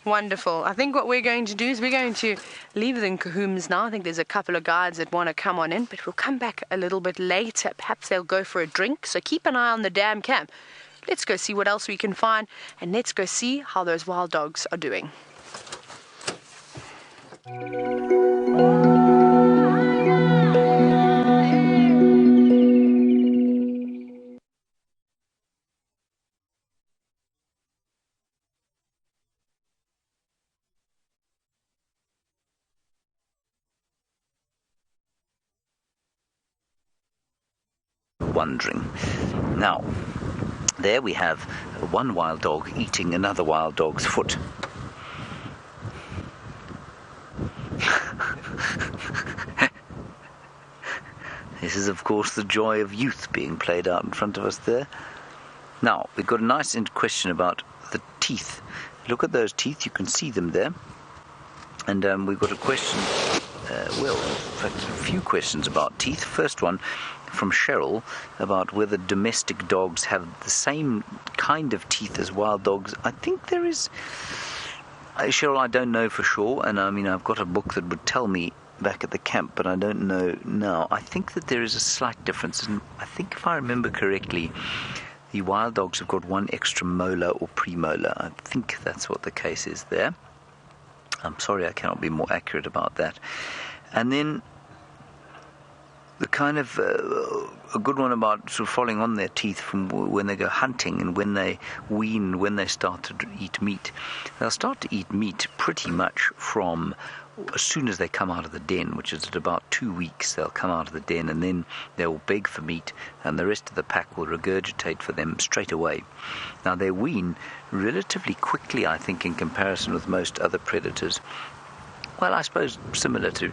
Wonderful. I think what we're going to do is we're going to leave the Nkuhumas now. I think there's a couple of guides that want to come on in, but we'll come back a little bit later. Perhaps they'll go for a drink, so keep an eye on the dam camp. Let's go see what else we can find, and let's go see how those wild dogs are doing. Wondering. Now, there we have one wild dog eating another wild dog's foot. This is, of course, the joy of youth being played out in front of us there. Now, we've got a nice question about the teeth. Look at those teeth, you can see them there. And we've got a question, well, in fact, a few questions about teeth. First one from Cheryl about whether domestic dogs have the same kind of teeth as wild dogs. I think there is. Cheryl, I don't know for sure, and I mean, I've got a book that would tell me back at the camp, but I don't know now. I think that there is a slight difference, and I think if I remember correctly, the wild dogs have got one extra molar or premolar. I think that's what the case is there. I'm sorry, I cannot be more accurate about that. And then the kind of a good one about sort of following on their teeth from when they go hunting and when they wean, when they start to eat meat. They'll start to eat meat pretty much from as soon as they come out of the den, which is at about 2 weeks. They'll come out of the den and then they'll beg for meat, and the rest of the pack will regurgitate for them straight away. Now, they wean relatively quickly, I think, in comparison with most other predators. Well, I suppose similar to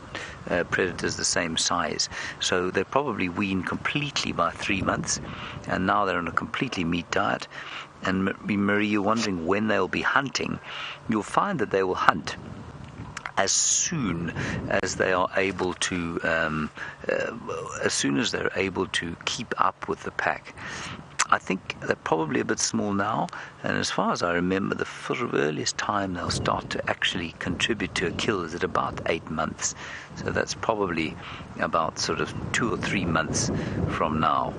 predators the same size. So they probably wean completely by 3 months, and now they're on a completely meat diet. And Marie, you're wondering when they'll be hunting. You'll find that they will hunt as soon as they are able to, keep up with the pack. I think they're probably a bit small now, and as far as I remember, the earliest time they'll start to actually contribute to a kill is at about 8 months. So that's probably about sort of 2 or 3 months from now.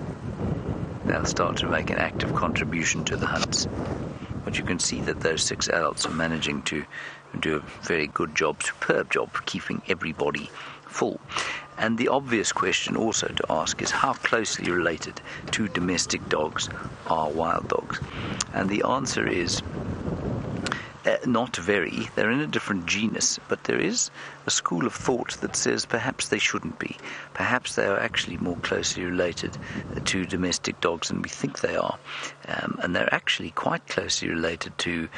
They'll start to make an active contribution to the hunts. But you can see that those 6 adults are managing to do a very good job, superb job, keeping everybody full. And the obvious question also to ask is how closely related to domestic dogs are wild dogs? And the answer is not very. They're in a different genus, but there is a school of thought that says perhaps they shouldn't be. Perhaps they are actually more closely related to domestic dogs than we think they are. And they're actually quite closely related to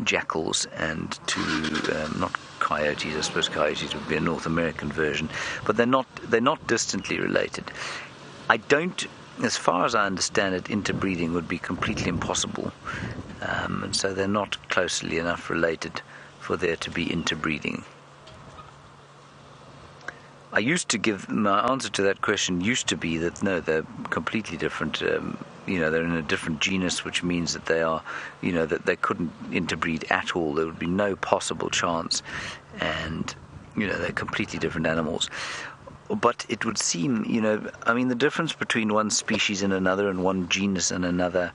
jackals and to not coyotes. I suppose coyotes would be a North American version, but they're not distantly related. I don't as far as I understand it, interbreeding would be completely impossible. And so they're not closely enough related for there to be interbreeding. I used to give my answer to that question used to be that no, they're completely different. They're in a different genus, which means that they are, that they couldn't interbreed at all. There would be no possible chance, and they're completely different animals. But it would seem, the difference between one species and another, and one genus and another,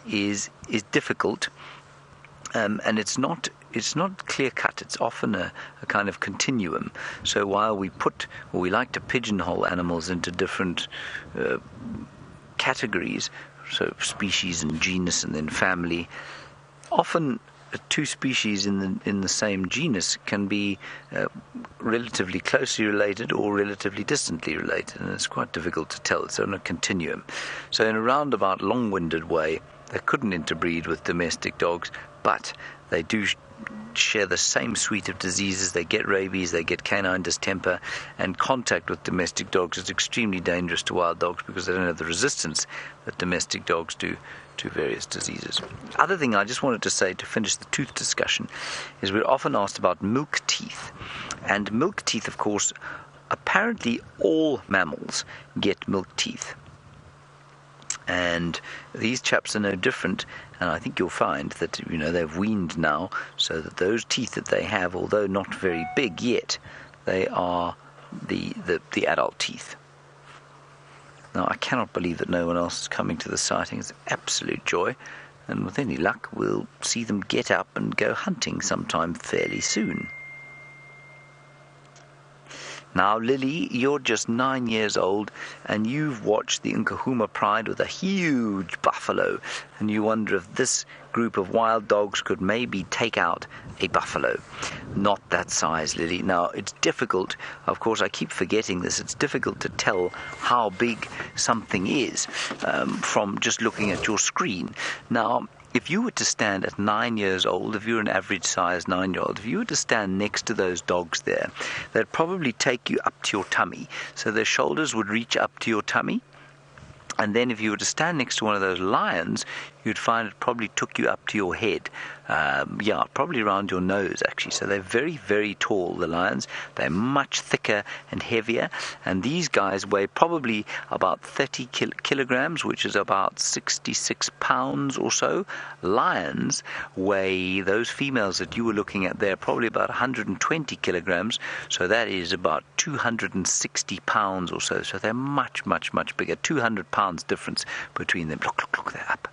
is difficult, and it's not clear cut. It's often a kind of continuum. So while we like to pigeonhole animals into different categories, so species and genus and then family, often two species in the same genus can be relatively closely related or relatively distantly related, and it's quite difficult to tell. It's on a continuum. So in a roundabout, long-winded way, they couldn't interbreed with domestic dogs, but they do share the same suite of diseases. They get rabies, they get canine distemper, and contact with domestic dogs is extremely dangerous to wild dogs because they don't have the resistance that domestic dogs do to various diseases. Other thing I just wanted to say to finish the tooth discussion is we're often asked about milk teeth. And milk teeth, of course, apparently all mammals get milk teeth. And these chaps are no different, and I think you'll find that they've weaned now, so that those teeth that they have, although not very big yet, they are the adult teeth. Now, I cannot believe that no one else is coming to the sighting. It's absolute joy, and with any luck, we'll see them get up and go hunting sometime fairly soon. Now, Lily, you're just 9 years old, and you've watched the Nkuhuma Pride with a huge buffalo, and you wonder if this group of wild dogs could maybe take out a buffalo. Not that size, Lily. Now, it's difficult. Of course, I keep forgetting this. It's difficult to tell how big something is from just looking at your screen. Now, if you were to stand at 9 years old, if you're an average size 9-year-old, if you were to stand next to those dogs there, they'd probably take you up to your tummy. So their shoulders would reach up to your tummy. And then if you were to stand next to one of those lions, you'd find it probably took you up to your head. Probably around your nose, actually. So they're very, very tall, the lions. They're much thicker and heavier. And these guys weigh probably about 30 kilograms, which is about 66 pounds or so. Lions weigh, those females that you were looking at there, probably about 120 kilograms. So that is about 260 pounds or so. So they're much, much, much bigger. 200 pounds difference between them. Look, they're up.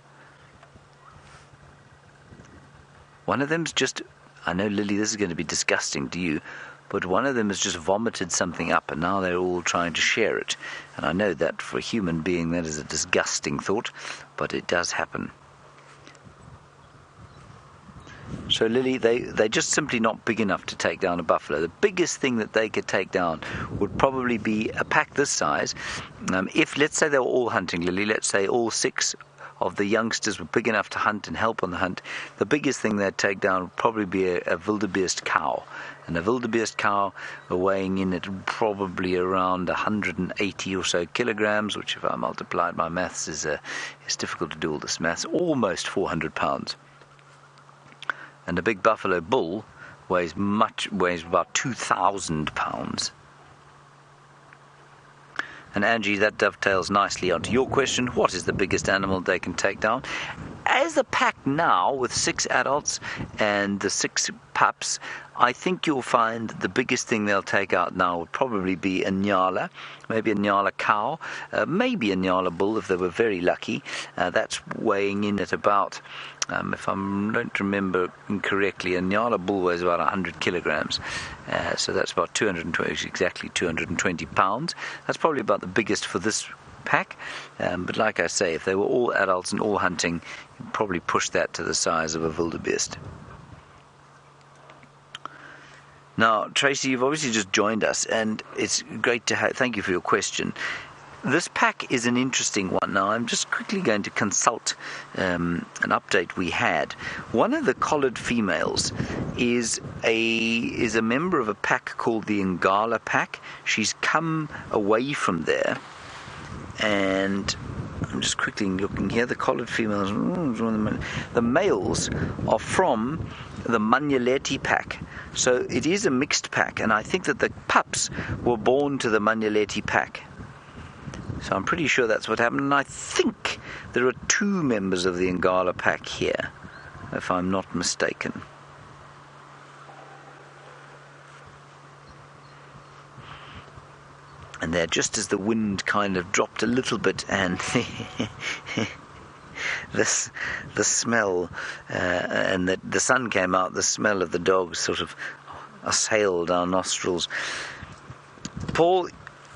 One of them's just, I know, Lily, this is going to be disgusting to you, but one of them has just vomited something up, and now they're all trying to share it. And I know that for a human being, that is a disgusting thought, but it does happen. So, Lily, they're just simply not big enough to take down a buffalo. The biggest thing that they could take down would probably be a pack this size. If, let's say, they were all hunting, Lily, let's say all 6 of the youngsters were big enough to hunt and help on the hunt, the biggest thing they'd take down would probably be a wildebeest cow. And a wildebeest cow weighing in at probably around 180 or so kilograms, which if I multiplied my maths it's difficult to do all this maths, almost 400 pounds. And a big buffalo bull weighs about 2,000 pounds. And Angie, that dovetails nicely onto your question. What is the biggest animal they can take down? As a pack now, with 6 adults and the 6 pups, I think you'll find that the biggest thing they'll take out now would probably be a nyala, maybe a nyala cow, maybe a nyala bull if they were very lucky. That's weighing in at about, if I don't remember incorrectly, a nyala bull weighs about 100 kilograms. So that's about 220 pounds. That's probably about the biggest for this pack. But like I say, if they were all adults and all hunting, you'd probably push that to the size of a wildebeest. Now, Tracy, you've obviously just joined us, and it's great to thank you for your question. This pack is an interesting one. Now, I'm just quickly going to consult an update we had. One of the collared females is a member of a pack called the Ngala pack. She's come away from there, and I'm just quickly looking here. The collared females, the males are from the Manyeleti pack. So it is a mixed pack, and I think that the pups were born to the Manyeleti pack. So I'm pretty sure that's what happened, and I think there are 2 members of the Ngala pack here, if I'm not mistaken. And there, just as the wind kind of dropped a little bit, and the smell, and the sun came out, the smell of the dogs sort of assailed our nostrils. Paul,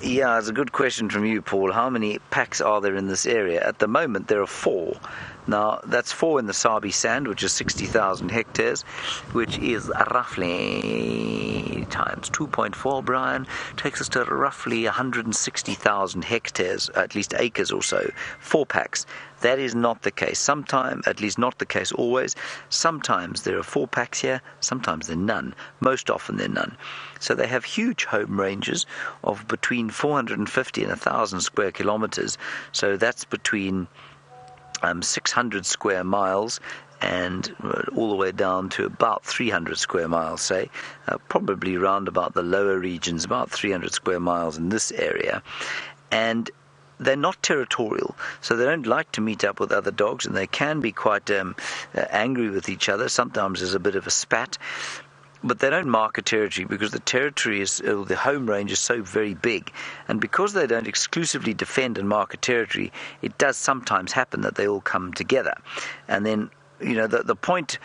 yeah, it's a good question from you, Paul. How many packs are there in this area? At the moment, there are 4. Now, that's 4 in the Sabi Sand, which is 60,000 hectares, which is roughly times 2.4, Brian, takes us to roughly 160,000 hectares, at least acres or so, 4 packs. That is not the case. Sometimes, at least not the case always, sometimes there are 4 packs here, sometimes there are none. Most often there are none. So they have huge home ranges of between 450 and 1,000 square kilometers. So that's between 600 square miles and all the way down to about 300 square miles, say, probably round about the lower regions, about 300 square miles in this area. And they're not territorial, so they don't like to meet up with other dogs, and they can be quite angry with each other. Sometimes there's a bit of a spat. But they don't mark a territory because the territory is, the home range is so very big. And because they don't exclusively defend and mark a territory, it does sometimes happen that they all come together. And then, the point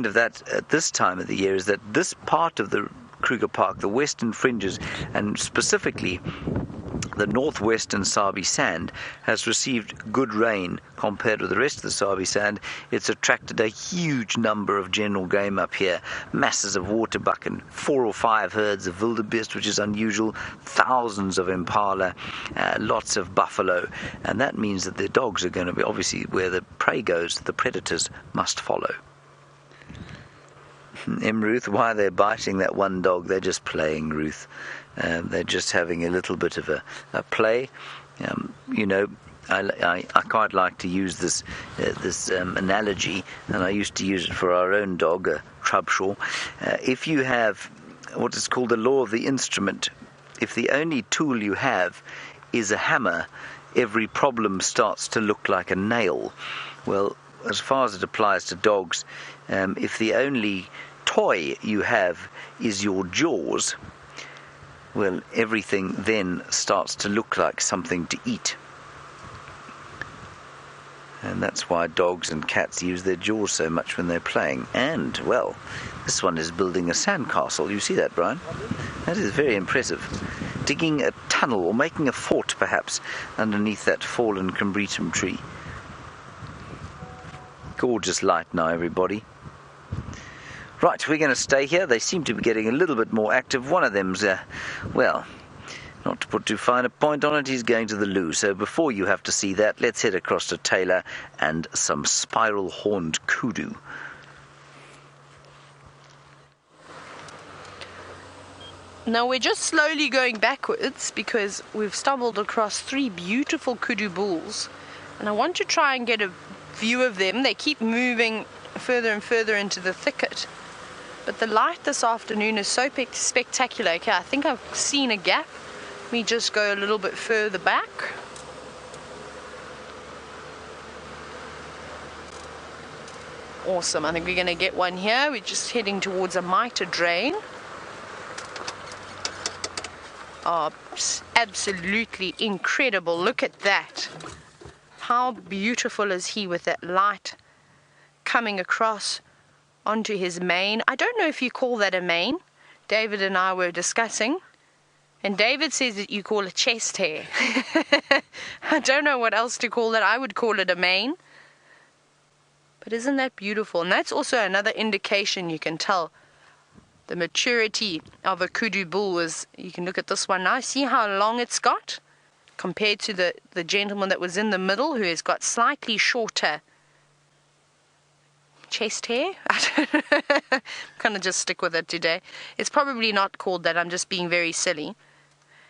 of that at this time of the year is that this part of the Kruger Park, the western fringes, and specifically the northwestern Sabi Sand, has received good rain compared with the rest of the Sabi Sand. It's attracted a huge number of general game up here, masses of waterbuck and 4 or 5 herds of wildebeest, which is unusual, thousands of impala, lots of buffalo, and that means that the dogs are going to be, obviously, where the prey goes, the predators must follow. Ruth, why they're biting that one dog? They're just playing, Ruth. They're just having a little bit of a play. I quite like to use this analogy, and I used to use it for our own dog, Trubshaw. If you have what is called the law of the instrument, if the only tool you have is a hammer, every problem starts to look like a nail. Well, as far as it applies to dogs, if the only toy you have is your jaws, well, everything then starts to look like something to eat. And that's why dogs and cats use their jaws so much when they're playing. And, well, this one is building a sandcastle. You see that, Brian? That is very impressive. Digging a tunnel, or making a fort, perhaps, underneath that fallen combretum tree. Gorgeous light now, everybody. Right, we're going to stay here. They seem to be getting a little bit more active. One of them's, well, not to put too fine a point on it, he's going to the loo. So before you have to see that, let's head across to Taylor and some spiral-horned kudu. Now we're just slowly going backwards because we've stumbled across 3 beautiful kudu bulls, and I want to try and get a view of them. They keep moving further and further into the thicket, but the light this afternoon is so spectacular. Okay, I think I've seen a gap. Let me just go a little bit further back. Awesome, I think we're going to get one here. We're just heading towards a mitre drain. Oh, absolutely incredible. Look at that. How beautiful is he with that light coming across onto his mane. I don't know if you call that a mane. David and I were discussing, and David says that you call it chest hair. I don't know what else to call it. I would call it a mane. But isn't that beautiful? And that's also another indication you can tell the maturity of a kudu bull is, you can look at this one now. See how long it's got compared to the gentleman that was in the middle, who has got slightly shorter chest hair. I'm gonna just stick with it today. It's probably not called that. I'm just being very silly.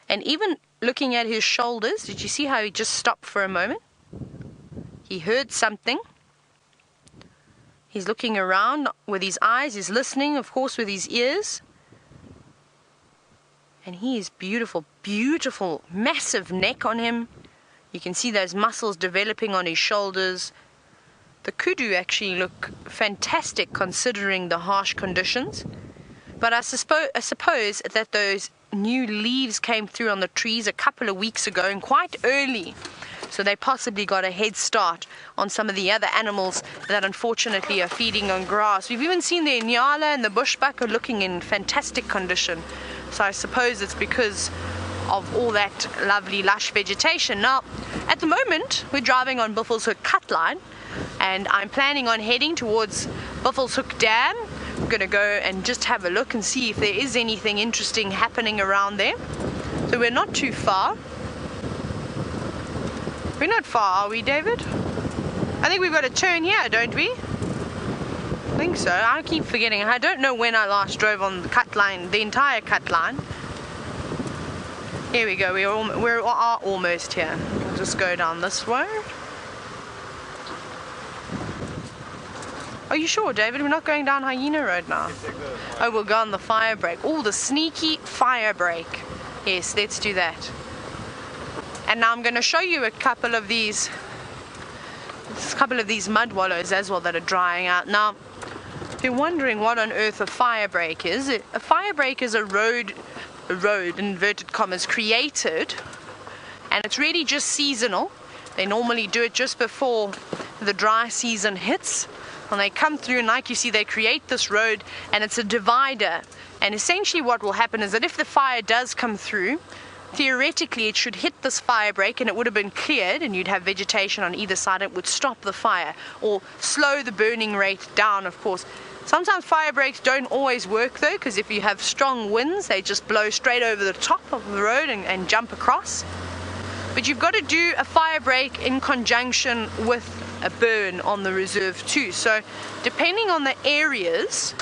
And even looking at his shoulders, did you see how he just stopped for a moment? He heard something. He's looking around with his eyes. He's listening, of course, with his ears. And he is beautiful, beautiful, massive neck on him. You can see those muscles developing on his shoulders. The kudu actually look fantastic considering the harsh conditions. But I suppose that those new leaves came through on the trees a couple of weeks ago and quite early. So they possibly got a head start on some of the other animals that unfortunately are feeding on grass. We've even seen the nyala and the bushbuck are looking in fantastic condition. So I suppose it's because of all that lovely lush vegetation. Now, at the moment, we're driving on Buffelshoek Cut Line, and I'm planning on heading towards Buffelshoek Dam. I'm going to go and just have a look and see if there is anything interesting happening around there. So we're not too far. We're not far, are we, David? I think we've got a turn here, don't we? I think so. I keep forgetting. I don't know when I last drove on the cut line, the entire cut line. Here we go. We are almost here. We'll just go down this road. Are you sure, David? We're not going down Hyena Road now. Oh, we'll go on the fire break. Oh, the sneaky fire break. Yes, let's do that. And now I'm going to show you a couple of these mud wallows as well that are drying out. Now, if you're wondering what on earth a fire break is, a fire break is a road in inverted commas created, and it's really just seasonal. They normally do it just before the dry season hits, and they come through, and like you see, they create this road, and it's a divider. And essentially what will happen is that if the fire does come through, theoretically it should hit this fire break and it would have been cleared, and you'd have vegetation on either side. It would stop the fire or slow the burning rate down, of course. Sometimes fire breaks don't always work though, because if you have strong winds, they just blow straight over the top of the road and jump across. But you've got to do a fire break in conjunction with a burn on the reserve too. So depending on the areas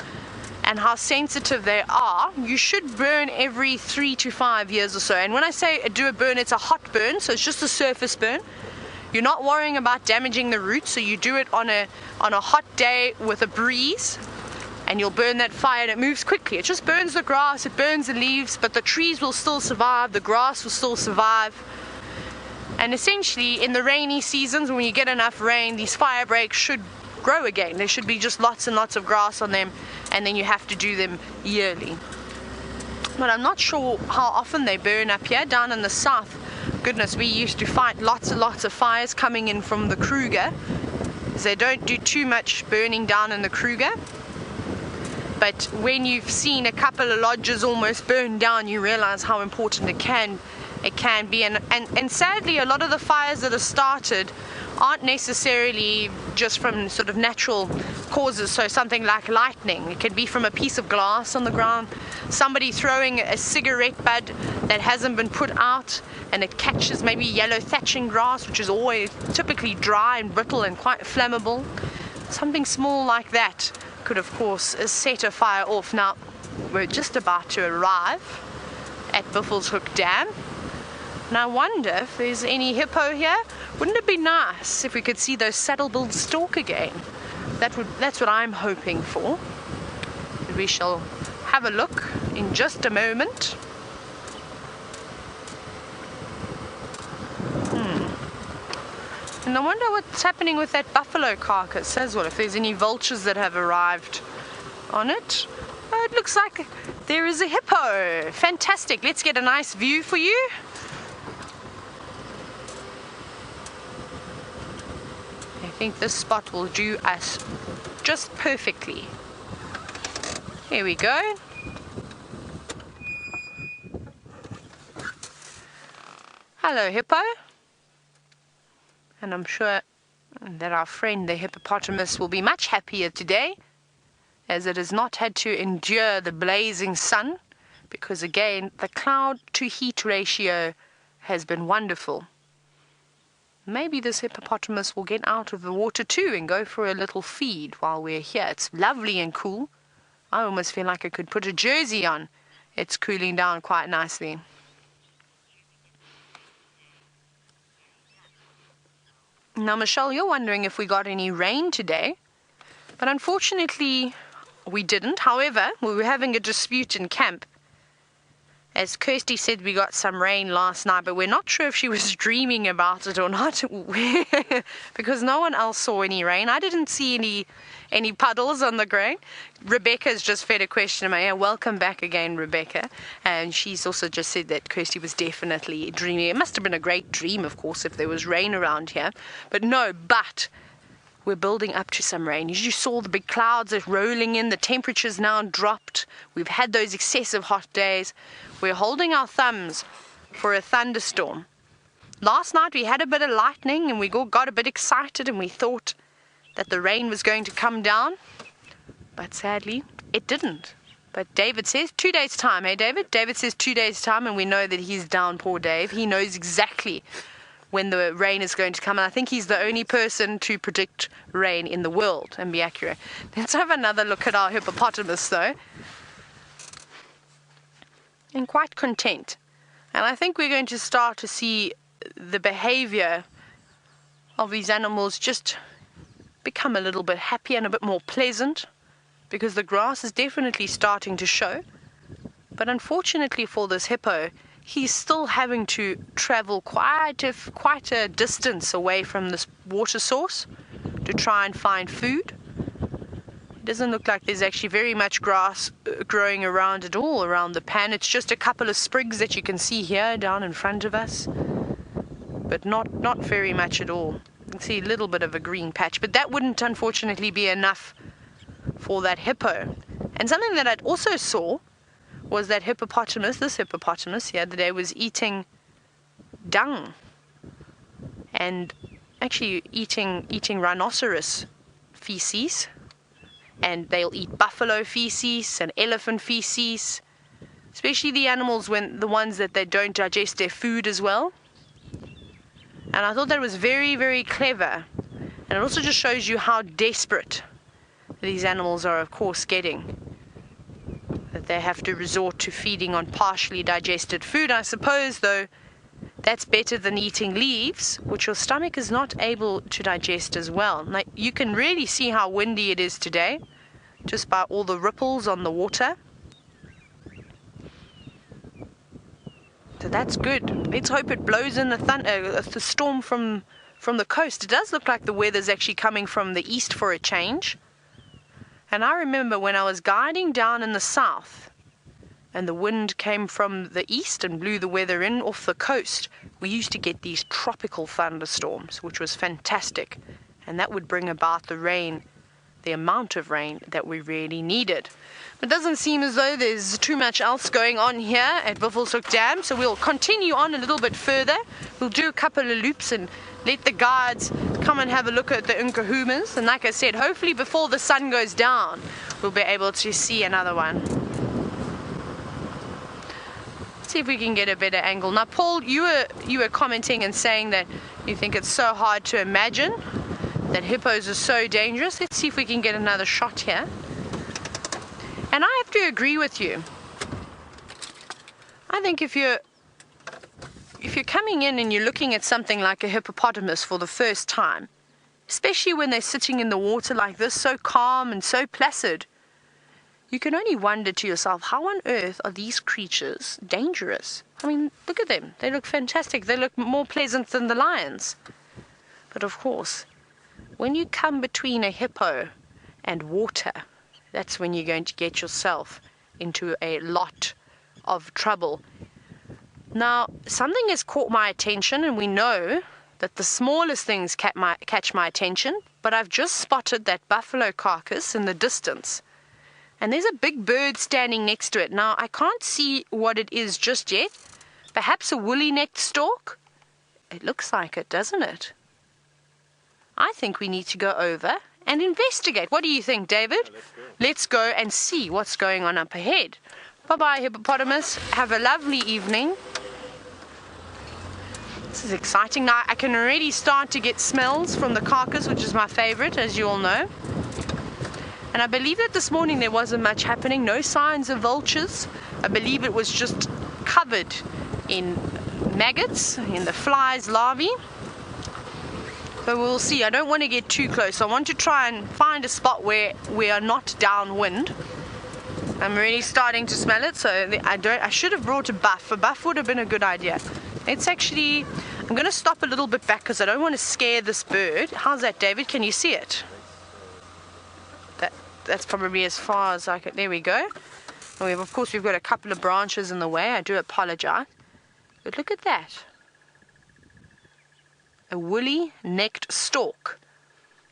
and how sensitive they are, you should burn every 3 to 5 years or so. And when I say do a burn, it's a hot burn, so it's just a surface burn. You're not worrying about damaging the roots, so you do it on a hot day with a breeze, and you'll burn that fire, and it moves quickly. It just burns the grass, it burns the leaves, but the trees will still survive, the grass will still survive. And essentially in the rainy seasons, when you get enough rain, these fire breaks should grow again. There should be just lots and lots of grass on them, and then you have to do them yearly. But I'm not sure how often they burn up here. Down in the south, goodness, we used to fight lots and lots of fires coming in from the Kruger. They don't do too much burning down in the Kruger. But when you've seen a couple of lodges almost burn down, you realize how important it can be. And sadly, a lot of the fires that are started aren't necessarily just from sort of natural causes. So something like lightning, it can be from a piece of glass on the ground, somebody throwing a cigarette butt that hasn't been put out and it catches maybe yellow thatching grass, which is always typically dry and brittle and quite flammable. Something small like that could of course set a fire off. Now we're just about to arrive at Buffelshoek Dam, and I wonder if there's any hippo here. Wouldn't it be nice if we could see those saddle-billed stork again? That's what I'm hoping for. We shall have a look in just a moment. And I wonder what's happening with that buffalo carcass as well, if there's any vultures that have arrived on it. Oh, it looks like there is a hippo. Fantastic. Let's get a nice view for you. I think this spot will do us just perfectly. Here we go. Hello, hippo. And I'm sure that our friend the hippopotamus will be much happier today, as it has not had to endure the blazing sun, because again the cloud to heat ratio has been wonderful. Maybe this hippopotamus will get out of the water too and go for a little feed while we're here. It's lovely and cool. I almost feel like I could put a jersey on. It's cooling down quite nicely. Now, Michelle, you're wondering if we got any rain today, but unfortunately we didn't. However, we were having a dispute in camp. As Kirsty said, we got some rain last night, but we're not sure if she was dreaming about it or not, because no one else saw any rain. I didn't see any puddles on the ground. Rebecca's just fed a question in my ear. Welcome back again, Rebecca. And she's also just said that Kirsty was definitely dreaming. It must have been a great dream, of course, if there was rain around here. But we're building up to some rain. As you saw, the big clouds are rolling in. The temperature's now dropped. We've had those excessive hot days. We're holding our thumbs for a thunderstorm. Last night we had a bit of lightning and we got a bit excited and we thought that the rain was going to come down. But sadly, it didn't. But David says 2 days' time. Hey, David? David says 2 days' time, and we know that he's down, poor Dave. He knows exactly when the rain is going to come, and I think he's the only person to predict rain in the world and be accurate. Let's have another look at our hippopotamus, though. And quite content. And I think we're going to start to see the behavior of these animals just become a little bit happier and a bit more pleasant, because the grass is definitely starting to show. But unfortunately for this hippo, he's still having to travel quite a distance away from this water source to try and find food. It doesn't look like there's actually very much grass growing around at all around the pan. It's just a couple of sprigs that you can see here down in front of us, but not very much at all. You can see a little bit of a green patch, but that wouldn't unfortunately be enough for that hippo. And something that I also saw was that this hippopotamus the other day was eating dung and actually eating rhinoceros feces, and they'll eat buffalo feces and elephant feces, especially the animals the ones that they don't digest their food as well. And I thought that was very, very clever, and it also just shows you how desperate these animals are, of course, getting. That they have to resort to feeding on partially digested food. I suppose, though, that's better than eating leaves, which your stomach is not able to digest as well. Now, you can really see how windy it is today, just by all the ripples on the water. So that's good. Let's hope it blows in the storm from the coast. It does look like the weather's actually coming from the east for a change. And I remember when I was guiding down in the south and the wind came from the east and blew the weather in off the coast, we used to get these tropical thunderstorms, which was fantastic. And that would bring about the rain, the amount of rain that we really needed. It doesn't seem as though there's too much else going on here at Buffelshoek Dam, so we'll continue on a little bit further. We'll do a couple of loops and let the guides come and have a look at the Nkuhumas. And like I said, hopefully before the sun goes down, we'll be able to see another one. Let's see if we can get a better angle. Now, Paul, you were commenting and saying that you think it's so hard to imagine that hippos are so dangerous. Let's see if we can get another shot here. And I have to agree with you. I think if you're coming in and you're looking at something like a hippopotamus for the first time, especially when they're sitting in the water like this, so calm and so placid, you can only wonder to yourself, how on earth are these creatures dangerous? I mean, look at them. They look fantastic. They look more pleasant than the lions. But of course, when you come between a hippo and water, that's when you're going to get yourself into a lot of trouble. Now, something has caught my attention, and we know that the smallest things catch my attention, but I've just spotted that buffalo carcass in the distance. And there's a big bird standing next to it. Now, I can't see what it is just yet. Perhaps a woolly-necked stork? It looks like it, doesn't it? I think we need to go over and investigate. What do you think, David? Yeah, let's go and see what's going on up ahead. Bye-bye, hippopotamus. Have a lovely evening. This is exciting. Now, I can already start to get smells from the carcass, which is my favorite, as you all know. And I believe that this morning there wasn't much happening. No signs of vultures. I believe it was just covered in maggots, in the flies' larvae. But we'll see. I don't want to get too close. I want to try and find a spot where we are not downwind. I'm really starting to smell it, so I should have brought a buff. A buff would have been a good idea. It's actually, I'm going to stop a little bit back because I don't want to scare this bird. How's that, David? Can you see it? That's probably as far as I can. There we go. And of course, we've got a couple of branches in the way. I do apologize. But look at that. A woolly-necked stork.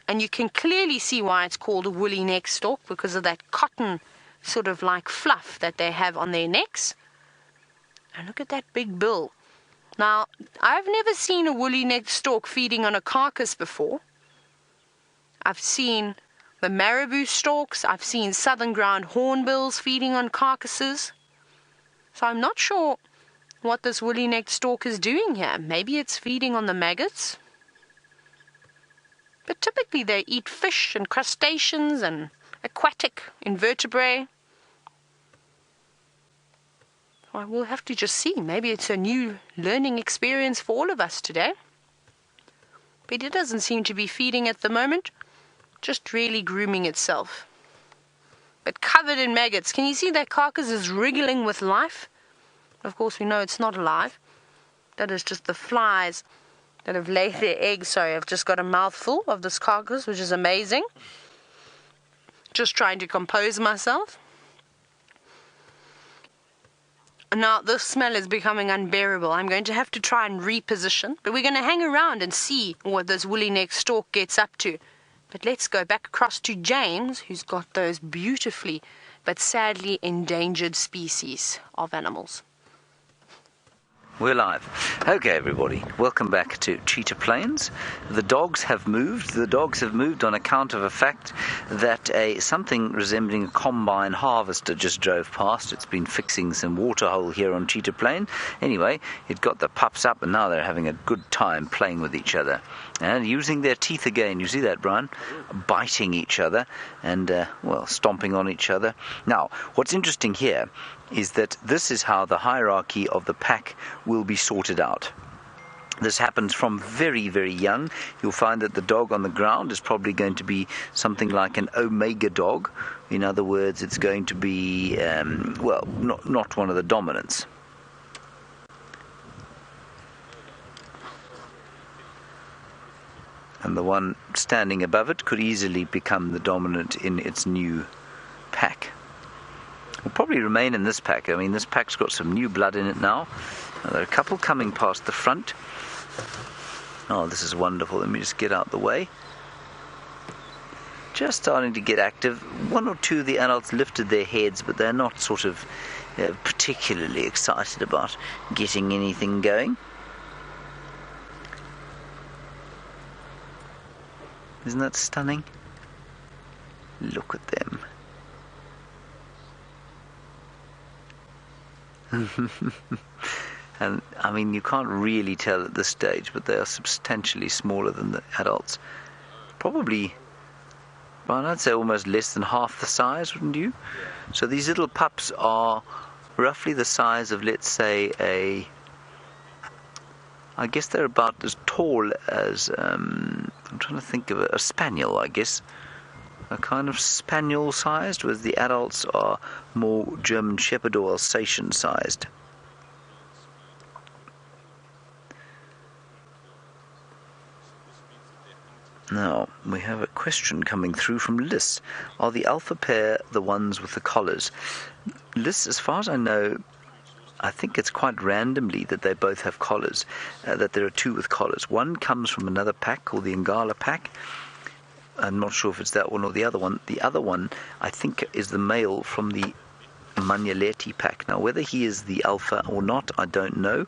And you can clearly see why it's called a woolly-necked stork, because of that cotton sort of like fluff that they have on their necks. And look at that big bill. Now, I've never seen a woolly-necked stork feeding on a carcass before. I've seen the marabou storks. I've seen southern ground hornbills feeding on carcasses. So I'm not sure what this woolly-necked stork is doing here. Maybe it's feeding on the maggots. But typically they eat fish and crustaceans and aquatic invertebrate. Well, we'll have to just see. Maybe it's a new learning experience for all of us today. But it doesn't seem to be feeding at the moment. Just really grooming itself. But covered in maggots. Can you see that carcass is wriggling with life? Of course, we know it's not alive. That is just the flies that have laid their eggs. Sorry, I've just got a mouthful of this carcass, which is amazing. Just trying to compose myself. Now, this smell is becoming unbearable. I'm going to have to try and reposition. But we're going to hang around and see what this woolly-necked stork gets up to. But let's go back across to James, who's got those beautifully but sadly endangered species of animals. We're live. Okay, everybody, welcome back to Cheetah Plains. The dogs have moved. The dogs have moved on account of a fact that something resembling a combine harvester just drove past. It's been fixing some waterhole here on Cheetah Plain. Anyway, it got the pups up and now they're having a good time playing with each other. And using their teeth again. You see that, Brian? Biting each other and, stomping on each other. Now, what's interesting here is that this is how the hierarchy of the pack will be sorted out. This happens from very, very young. You'll find that the dog on the ground is probably going to be something like an omega dog. In other words, it's going to be, not one of the dominants. And the one standing above it could easily become the dominant in its new pack. Will probably remain in this pack. I mean, this pack's got some new blood in it now. There are a couple coming past the front. Oh, this is wonderful. Let me just get out the way. Just starting to get active. One or two of the adults lifted their heads, but they're not sort of particularly excited about getting anything going. Isn't that stunning? Look at them. And I mean, you can't really tell at this stage, but they are substantially smaller than the adults. Probably, well, I'd say almost less than half the size, wouldn't you? So these little pups are roughly the size of, let's say, I guess they're about as tall as, I'm trying to think of a spaniel, I guess. A kind of spaniel sized, whereas the adults are more German Shepherd or Alsatian sized. Now, we have a question coming through from Liz. Are the alpha pair the ones with the collars? Liz, as far as I know, I think it's quite randomly that they both have collars, that there are two with collars. One comes from another pack called the Ngala pack. I'm not sure if it's that one or the other one. The other one, I think, is the male from the Manyaleti pack. Now, whether he is the alpha or not, I don't know.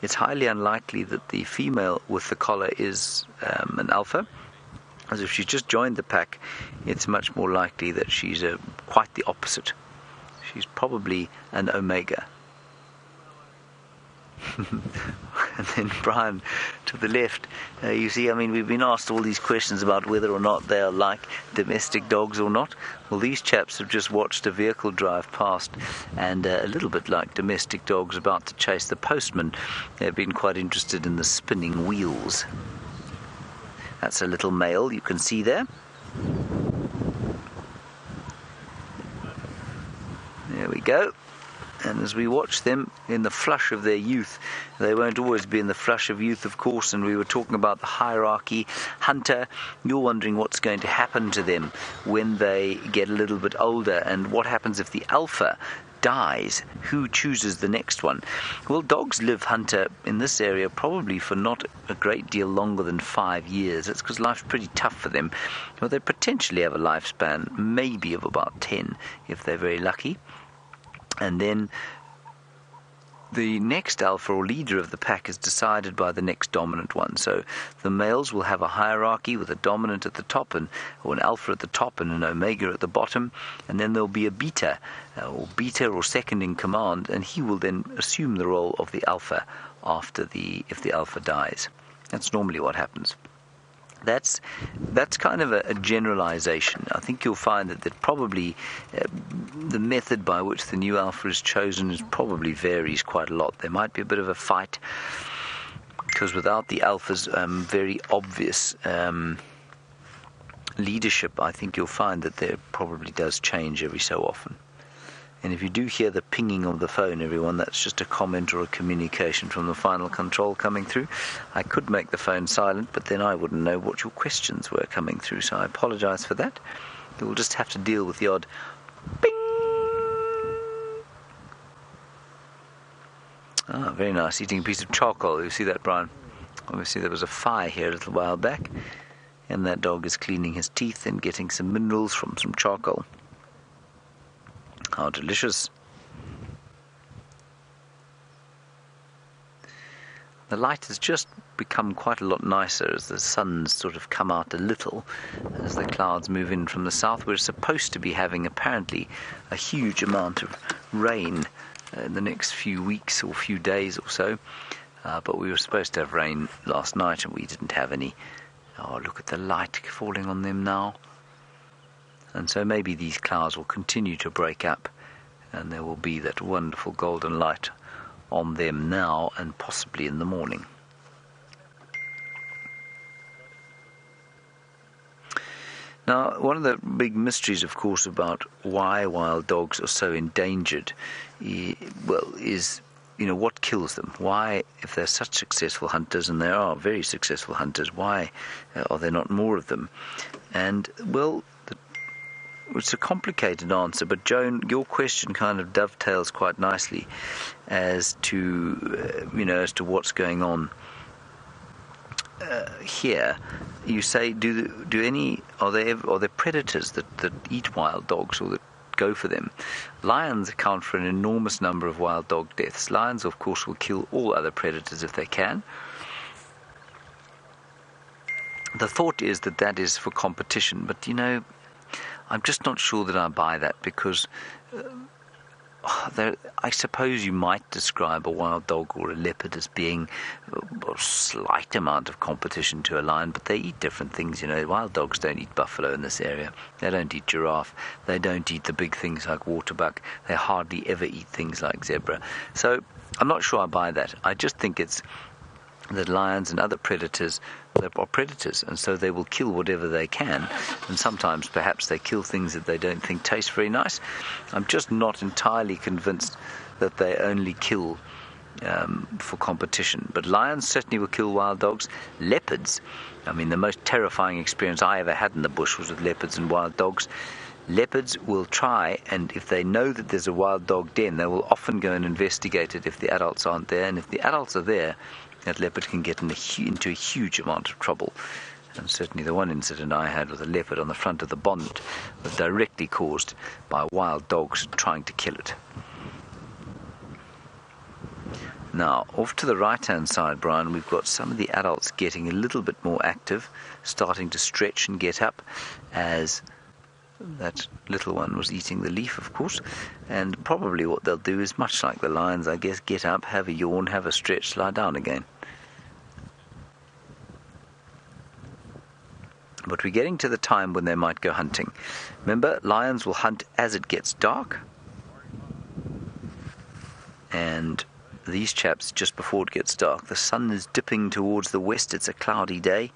It's highly unlikely that the female with the collar is an alpha, as if she's just joined the pack, it's much more likely that she's quite the opposite. She's probably an omega. And then Brian to the left, you see, I mean, we've been asked all these questions about whether or not they are like domestic dogs or not. Well, these chaps have just watched a vehicle drive past, and a little bit like domestic dogs about to chase the postman. They've been quite interested in the spinning wheels. That's a little male you can see there. There we go. And as we watch them in the flush of their youth, they won't always be in the flush of youth, of course, and we were talking about the hierarchy. Hunter, you're wondering what's going to happen to them when they get a little bit older, and what happens if the alpha dies? Who chooses the next one? Well, dogs live, Hunter, in this area probably for not a great deal longer than 5 years. That's because life's pretty tough for them. Well, they potentially have a lifespan maybe of about 10 if they're very lucky. And then the next alpha or leader of the pack is decided by the next dominant one. So the males will have a hierarchy with a dominant at the top, or an alpha at the top and an omega at the bottom, and then there'll be a beta or second in command, and he will then assume the role of the alpha if the alpha dies. That's normally what happens. That's kind of a generalization. I think you'll find that probably the method by which the new alpha is chosen probably varies quite a lot. There might be a bit of a fight, because without the alpha's very obvious leadership, I think you'll find that there probably does change every so often. And if you do hear the pinging of the phone, everyone, that's just a comment or a communication from the final control coming through. I could make the phone silent, but then I wouldn't know what your questions were coming through, so I apologize for that. We'll just have to deal with the odd ping. Ah, very nice, eating a piece of charcoal. You see that, Brian? Obviously there was a fire here a little while back, and that dog is cleaning his teeth and getting some minerals from some charcoal. How delicious. The light has just become quite a lot nicer as the sun's sort of come out a little as the clouds move in from the south. We're supposed to be having apparently a huge amount of rain in the next few weeks or few days or so, but we were supposed to have rain last night and we didn't have any. Oh, look at the light falling on them now. And so maybe these clouds will continue to break up and there will be that wonderful golden light on them now and possibly in the morning. Now, one of the big mysteries, of course, about why wild dogs are so endangered, is what kills them? Why, if they're such successful hunters, and they are very successful hunters, why are there not more of them? And, well, it's a complicated answer, but Joan, your question kind of dovetails quite nicely as to what's going on here. You say, are there predators that eat wild dogs or that go for them? Lions account for an enormous number of wild dog deaths. Lions, of course, will kill all other predators if they can. The thought is that is for competition, but I'm just not sure that I buy that, because I suppose you might describe a wild dog or a leopard as being a slight amount of competition to a lion, but they eat different things. Wild dogs don't eat buffalo in this area. They don't eat giraffe. They don't eat the big things like waterbuck. They hardly ever eat things like zebra. So I'm not sure I buy that. I just think it's that lions and other predators are predators, and so they will kill whatever they can, and sometimes perhaps they kill things that they don't think taste very nice. I'm just not entirely convinced that they only kill for competition, but lions certainly will kill wild dogs. Leopards, the most terrifying experience I ever had in the bush was with leopards and wild dogs. Leopards will try, and if they know that there's a wild dog den, they will often go and investigate it if the adults aren't there, and if the adults are there, that leopard can get into a huge amount of trouble. And certainly the one incident I had with a leopard on the front of the bonnet was directly caused by wild dogs trying to kill it. Now, off to the right-hand side, Brian, we've got some of the adults getting a little bit more active, starting to stretch and get up, as that little one was eating the leaf, of course. And probably what they'll do is, much like the lions, I guess, get up, have a yawn, have a stretch, lie down again. But we're getting to the time when they might go hunting. Remember, lions will hunt as it gets dark. And these chaps, just before it gets dark, the sun is dipping towards the west. It's a cloudy day.